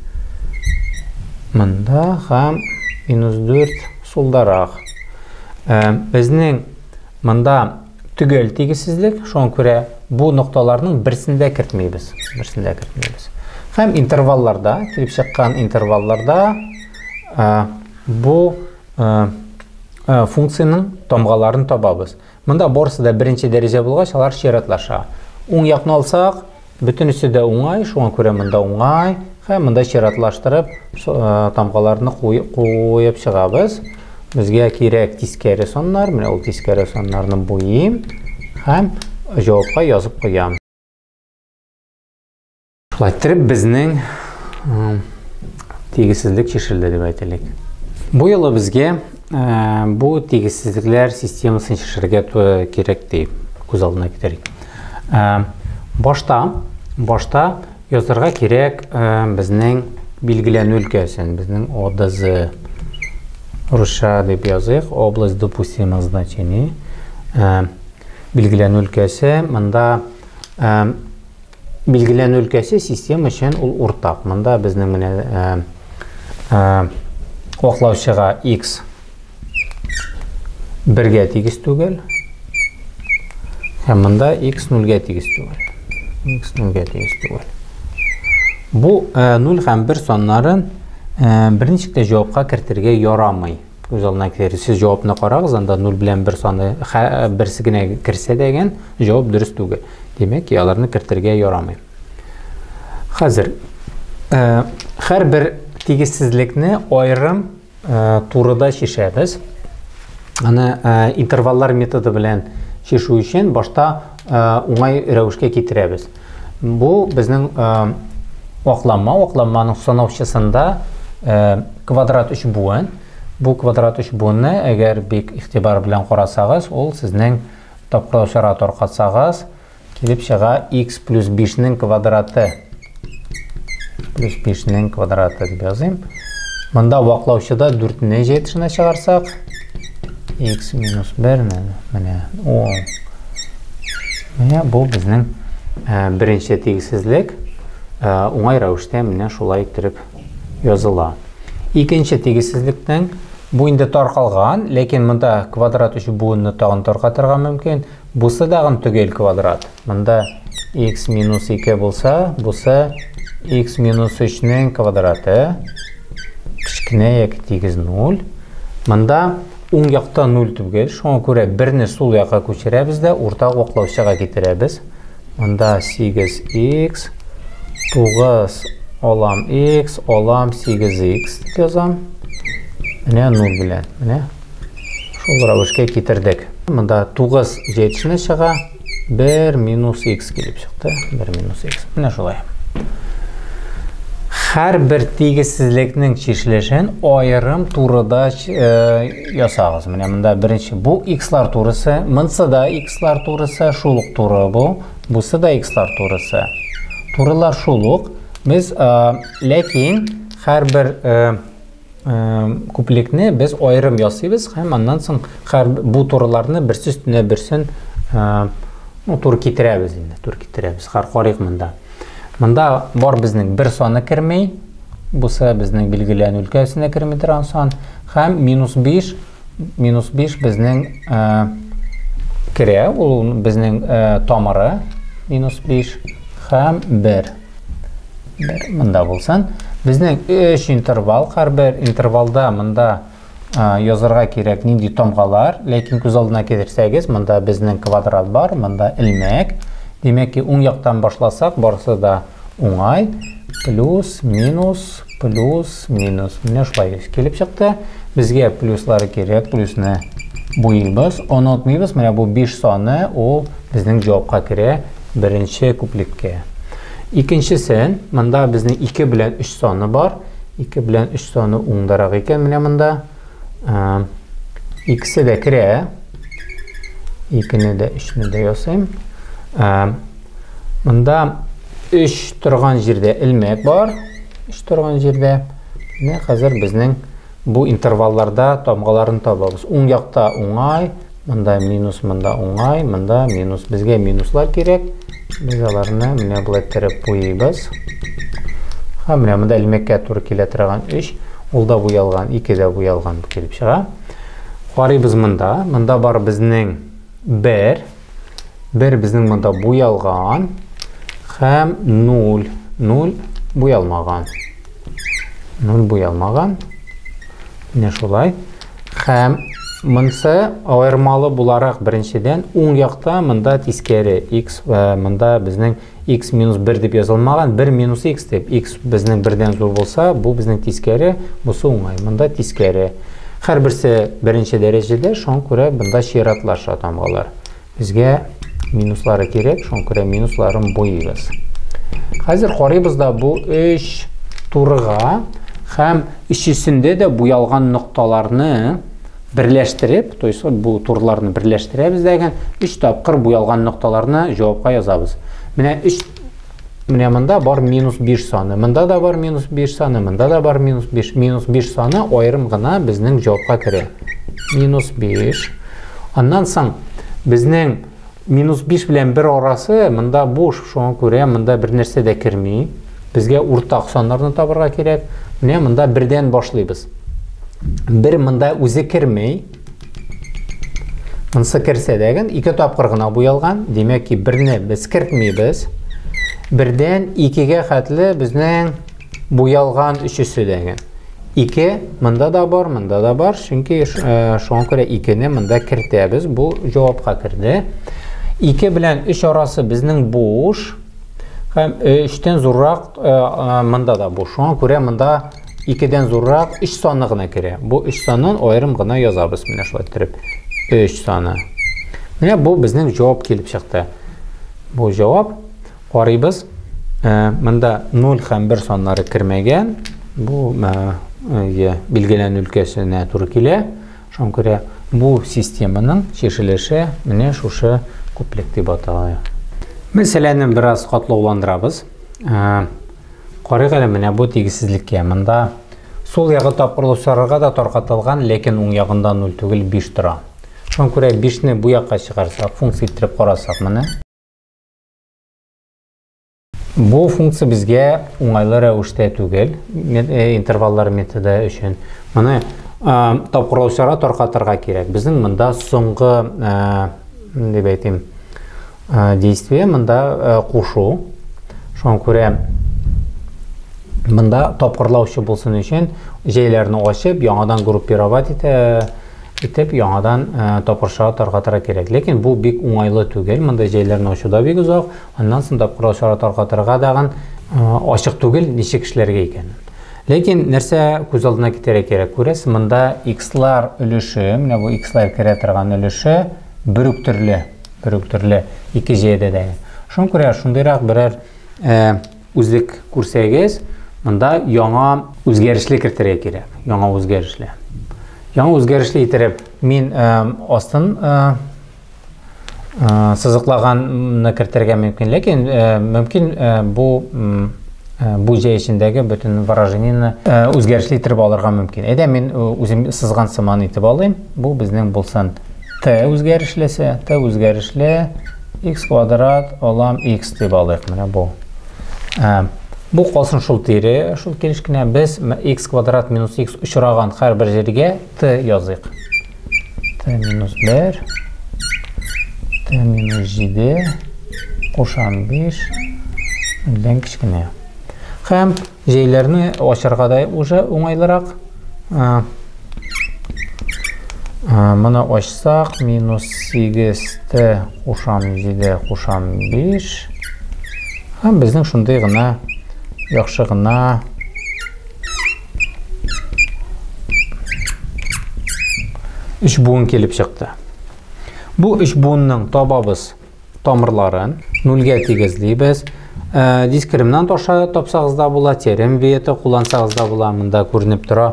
Монда һәм минус 4 сулдарак. Безнең монда төгәл тигезсезлек, шуңа күрә бу нокталарның берсендә кертмәйбез. Һәм интервалларда, килеп чыккан интервалларда бу функцияның тамгаларын табабыз. Монда барысы да беренче дәрәҗә булгач, алар чиратлаша. Уң якны алсак, бөтенесе дә уңай, шуңа күрә монда уңай, һәм монда чиратлаштырып тамгаларны куеп чыгабыз. Безгә кирәк тискәре саннар, менә ул тискәре саннарны буйым һәм җавапка язып куям. Шулай итеп безнең тигезсезлек чишелде дип әйтелик. Бу юлы безгә бу тигезсезлекләр системасын чишәргә кирәк дип күз алдына китерик. Башта язарга кирәк безнең билгеләнү өлкәсен, безнең ОДЗ. Русча дип языйк, область допустимых значений. Билгеләнү өлкәсе, монда билгеләнү өлкәсе система өчен ул уртак. Монда безнең менә ваклаучыга x 1-гә тигез түгел. Һәм монда x 0-гә тигез түгел. X 0-гә тигез түгел. Бу 0 һәм 1 саннарын берничек тә җавапка кертергә ярамый. Күз алдына китерик. Сез җавапны карагыз, анда 0 белән 1 саны берсе генә керсә дигән җавап дөрес түгел. Демәк, аларны кертергә ярамый. Хәзер һәрбер тигезсезлекне аерым турыда чишәбез. Аны интерваллар методы белән чишү өчен башта уңай рәвешкә китерәбез. Бу безнең вакланманың санаучысында квадрат 3 буын. Бу квадрат 3 буынны әгәр бик игътибар белән карасагыз, ул сезнең тапкырлаучыга таркатсагыз, килеп чыга x плюс 5-нең квадраты. Плюс 5-нең квадраты дип языйм. Монда ваклаучыда 4-не җитешенә чыгарсак, x минус 1 менә бу безнең беренче тигезсезлек уңай рәвештә менә шулай итеп языла. Икенче тигезсезлектән бу инде таркалган, ләкин монда квадрат 3 буынны тагын таркатырга мөмкин. Бусы дагы төгәл квадрат. Монда x минус 2 булса, бусы x минус 3-нең квадраты. Кичкенә яки тигез 0. Монда уң якта 0 түгел, шуңа күрә 1-не сул якка күчерәбез дә уртак ваклаучыга китерәбез. Монда 8x 9 алам x алам 8x дип язам. Менә 0 белән. Менә шул рәвешкә китердек. Монда 9 җитешенә чыга, 1 минус x килеп чыкты. 1 минус x. Менә шулай. Һәрбер тигезсезлекнең чишелешен аерым турыда ясагыз. Менә монда беренче бу x-лар турысы, монсы да x-лар турысы, шул ук туры бу. Бусы да x-лар турысы. Турылар шул ук, Biz lekin her bir kuplekni biz ayrım yasayız. Hem ondan soň bu turlarni birsi üstüne birsin tur kitiremiz endi. Tur kitiremiz. Qarqarıq mında. Mında var bizning bir sonu kirmey. Busa bizning belgilen ülkesine kirmey turan son. Hem -5 bizning kire, ul bizning tomiri -5 hem 1 mında bolsan. Bizning 3 interval, her bir intervalda mında yazarga kerak nindi tomgalar, lekin ko'z olduna keltirsangiz, mında bizning kvadrat var, mında ilmek. Demek ki o'ng yoqdan boshlasak, borsa da o'ngay. Plus, minus, plus, minus. Mana shulay kelib chiqdi. Bizga plyuslari kerak, plyusni bo'yaymiz. Unutmaymiz, mana bu 5 soni u bizning javobga kira birinchi kuplekka. İkincisi, mında bizning 2 bilan 3 soni bor. 2 bilan 3 soni o'ngdaroq ekan, mana mında. İkisi de kira. 2ni de 3ni de yozayım. Mında 3 turgan yerde ilmek bor. 3 turgan yerde ne hazır bizning bu intervallarda tomgalarini topamiz. O'ng yoqda o'ngay, mında minus, mında o'ngay, mında minus. Bizga minuslar kerak. Biz ularni mana bulay tirib qo'yamiz. Ha, mana bunda ilmekka to'g'ri keladigan 3, ulda bo'yalgan, 2 da bo'yalgan kelib chiqa. Qaraymiz mında. Mında bor bizning 1 bizning mında bo'yalgan ham 0 bo'yalmagan. 0 bo'yalmagan. Mana shulay. Ham Mınsa ayırmalı bularak birinçiden o'ng yoqda mında teskari x va mında bizning x minus 1 deb yozilmagan, 1 minus x deb x bizning 1dan zo'r bo'lsa, bu bizning teskari, bu o'ngay. Mında teskari. Har birisi birinchi darajada, shunga ko'ra bunda sheratlasha tomg'alar. Bizga minuslari kerak, shunga ko'ra minuslarini bo'yaymiz. Hozir qaraymiz-da bu 3 turga ham ishchisinde de bo'yalgan nuqtalarni birleştirip, bu turlarını birleştiremiz degan 3 tapqir bo'yalgan nuqtalarni javobga yozamiz. Mana 3 mana mında bor -5 soni, mında da bor -5 soni, mında da bor -5 soni ayrim gina bizning javobga kiradi. -5. Ondan soň bizning -5 bilan 1 orasi mında bo'sh, shunga ko'ra mında bir narsa da kirmey. Bizga o'rtaq sonlarni topirga kerak. Mana mında 1 dan boshlaymiz. Bir mında o'zi kirmey. Mınsa kirse degan 2 tapqir gina bo'yalgan. Demak ki birni biz kiritmaymiz. Birdan 2ga xatli bizning bo'yalgan uchisi degan. 2 mında da bor, mında da bor. Chunki shunga ko'ra 2 ni mında kiritamiz. Bu javobga kirdi. 2 bilan 3 orasi bizning bo'sh. Ham 3 dan zo'rroq mında da bo'sh. Shunga ko'ra mında 2'den zo'rroq 3 sonni gina kerak. Bu 3 sondan ayrim gina yozamiz. Mana shulay tirib 3 soni. Mana bu bizning javob kelib chiqdi. Bu javob qaraymiz. Munda 0 ham 1 sonlari kirmagan. Bu belgilangan ülkesine to'g'ri keladi. Shunga ko'ra bu sistemaning chechilishi mana shu kuplek deb ataladi. Masalani biroz qatlovlantiramiz. Qarayqala mana bu tegisizlikka mında sol yağı tapqirlovchilarga da tarqatilgan, lekin o'ng yog'inda 0 tugul 5 tura. Shunga ko'ra 5 ni bu yoqqa chiqarsak, funksiya tirib qarasak mana. Bu funksiya bizga o'ng'ayli ravishda tugul, intervallar metodi uchun. Mana tapqirlovchilarga tarqatirga kerak. Bizning mında so'nggi deb aytayim, действие mında qo'shu. Shunga ko'ra mında tapqirlovchi bo'lsin uchun jaylarni ochib, yangidan gruppировать etib, yangidan tapqirishga tarqatira kerak. Lekin bu bek o'ng'ayli tugul. Mında jaylarni ochishda bek uzoq. Ondan so'ng tapqirlovchiga tarqatirga degan ochiq tugul necha kishilarga ekan. Lekin narsa ko'z oldina kerak. Ko'rasiz, mında x'lar ulushi, mana bu x'lar kiratirgan ulushi biriktirli 2 jayda degan. Shunga ko'ra shundayroq biror o'zlik ko'rsangiz, mında yangi o'zgarishlar kiritirish kerak. Yangi o'zgarishlar yitirib, men ostin siziqlaganni kiritirga mumkin, lekin mumkin bu bu жай ішіндегі бүтін выражениені өзгерішлі етіп алырға мүмкін. Әйді мен өзім сызған сыманы етіп алайым. Бұл біздің болсын t өзгерішлесі, t өзгерішлі x квадрат олам x деп алайық. Міне бұл. Бұл қолсын шул тері, шул келішкіне біз x квадрат минус x ұшыраған қар бір жерге t yazıyıq. t minus 1, t minus 7, қошан 5, ден кішкіне. Hem şeylerini açarğaday уже оңайлырақ. Мұны açsaq minus 8t қошам 7 қошам 5. Hem біздің шундай ғына яқшы ғына үш буын келіп шықты. Бұл үш буынның табабыз тамырларын нөлге тегізлейбіз. Дискримнант оша топсағызда бола, терем веті құлансағызда бола, мұнда көрініп тұра.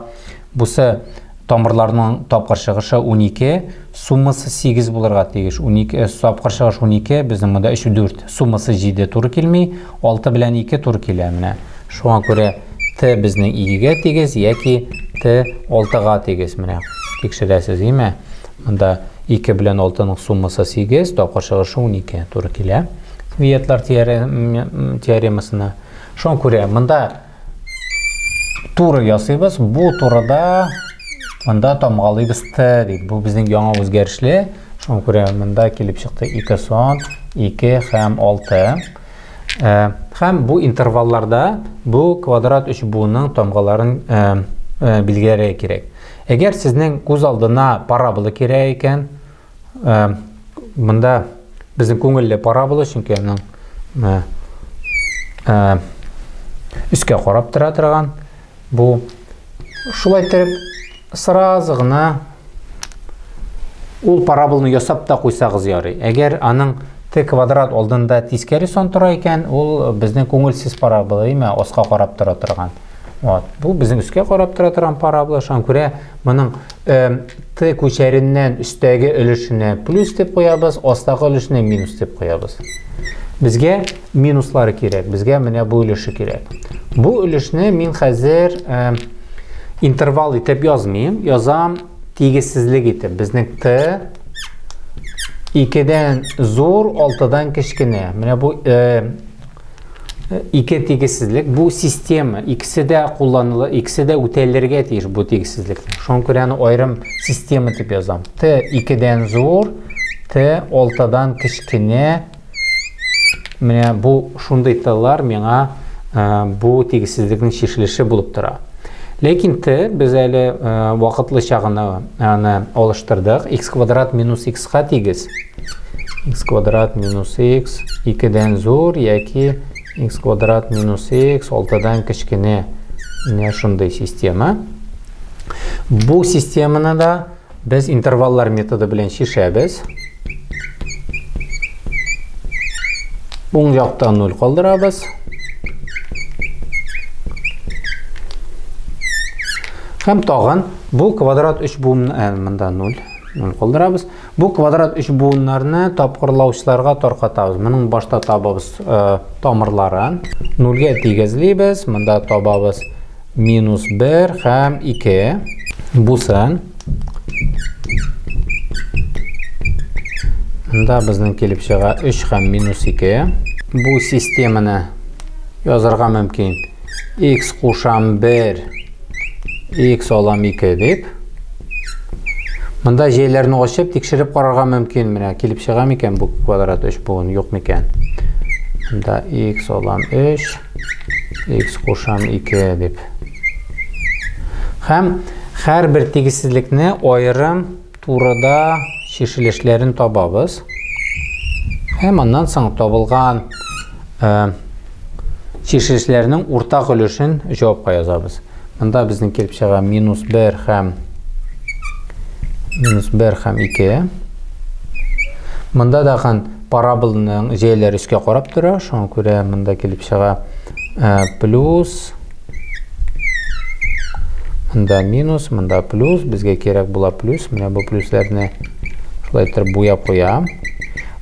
Бұсы тамырларының тапқыршығышы 12, суммасы 8 болырға тегіш. Тапқыршығыш 12, біздің мұнда 3-4, суммасы 7 тұры келмей, 6 білән 2 тұры келеміне. Шуан көре t біздің 2-ге тегіз, яки t 6-ға тегіз. Текшірәсіз еме. Мұнда 2 білән 6-ның суммасы 8, тапқыршығышы 12 тұры келе. Виетлар теоремасына. Шон көре, мұнда туры ясыйбыз, бұл турыда мұнда тамғалыйбыз t дейді. Бұл біздің яңа өзгерішлі. Шон көре, мұнда келіп шықты 2 сон, 2 хәм 6. Хәм бұл интервалларда бұл квадрат 3 буының тамғаларын білгері керек. Егер сіздің көз алдына параболы керек екен, мұнда біздің көңілі параболы, çünkü үске қорап тұра тұрған. Бұл шулай тұрып, сразу ғына ол параболны ясап та қойсағыз ярый. Егер аның t квадрат алдында тискері сон тұра екен, ол біздің көңілсіз параболы еме, осқа қорап тұра тұрған. Бұл біздің үске қорап тұра тұрған параболы. Шан көре, мұның t көшерінен үстегі үлішіне плюс деп қоябыз, остағы үлішіне минус деп қоябыз. Бізге минуслары керек, бізге міне бұл үліші керек. Бұл үлішіне мен қазір интервал етіп язмайым, язам тегізсізлік етіп. Біздің t 2-ден зор, 6-дан кішкіне. Міне бұл 2 тегізсізлік, бұл система, ikisi de kullanılır, ikisi de ötellerge teyir bu tегізсізлік. Şon көрәні айрым система тип yazam. T 2-ден зор, T 6-дан кішкіне. Міне бұл шундай тылар меңа бұл тегізсізліктің шешіліші болып тұра. Лекін T біз әлі вақытлы шағыны олыштырдық. X квадрат минус X-ға тегіз. X квадрат минус X 2-ден зор, яки x квадрат минус x 6-дан кішкене. Міне шундай система. Бұл системаны да біз интерваллар методы білен шешәбіз. Оң жақта 0 қалдырабыз. Хәм тағын бұл квадрат 3 буын мұнда 0 қалдырабыз. Бұл квадрат 3 буынларыны тапқырлаушыларға торқатабыз. Мұның башта табабыз тамырларын 0-ге тегізлейбіз. Мұнда табабыз минус 1 хәм 2. Бұсын. Мұнда біздің келіп шыға 3 хәм минус 2. Бұл системаны язырға мүмкін x қошам 1, x олам 2 деп. Мұнда жейлерін қошып, текшіріп қарарға мүмкін. Міне, келіп шыға мекен бұл квадрат 3 буын жоқ мекен. Мұнда x олам 3, x қошам 2 деп. Хәм, әр бір тегізсізлікні ойырым турада шешілешлерін табабыз. Хәм, аннан соң табылған шешілешлерінің ортақ үлішін жауапқа язабыз. Мұнда біздің келіп шыға минус 1 хәм 2. Мұнда даған параболының жейлері үске қорап тұра. Шоң көре мұнда келіп шыға плюс. Мұнда минус, мұнда плюс. Бізге керек бұла плюс. Міне бұл плюслеріне шылайтыр бұя қоя.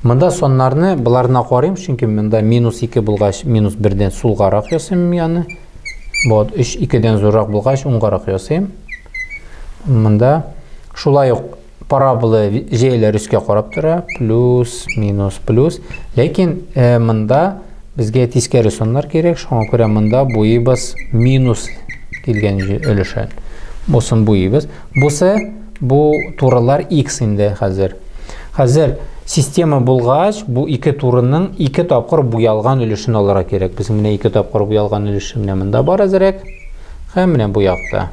Мында соннарны буларына карыйм, чөнки монда -2 булгач -1дән сулгарак ясыйм яны. Вот 3 2дән зуррак булгач уңгарак ясыйм. Монда шулай ук парабола җәйләр өскә карап тора, плюс, минус, плюс. Ләкин монда безгә тискәре соннар кирәк, шуңа күрә монда буйыбыз минус килгән өлешән. Бусын буйыбыз. Бу турылар x инде хәзер. Хәзер система булгач, бу 2 турының 2 тапкыр буялган өлешен алырга кирәк. Без менә 2 тапкыр буялган өлеше менә монда бар әзрәк. Һәм менә бу якта.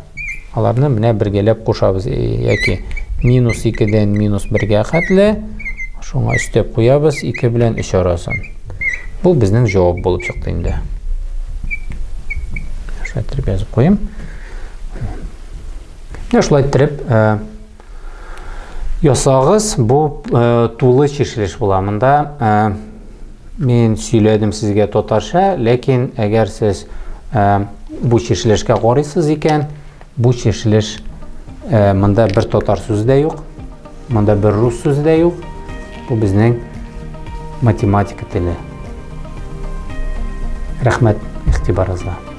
Аларны менә бергәләп кушабыз, яки -2дән -1гә хәтле. Шуңа өстәп куябыз 2 белән 3 арасын. Бу безнең җавап булып чыкты инде. Шулай итеп язып куйым. Шулай итеп ясагыз, бу тулы чишелеш була. Монда мен сөйләдем сезгә татарча, ләкин әгәр сез бу чишелешкә карыйсыз икән, бу чишелеш монда бер татар сүзе дә юк, монда бер рус сүзе дә юк. Бу безнең математика теле. Рәхмәт игътибарыгызга.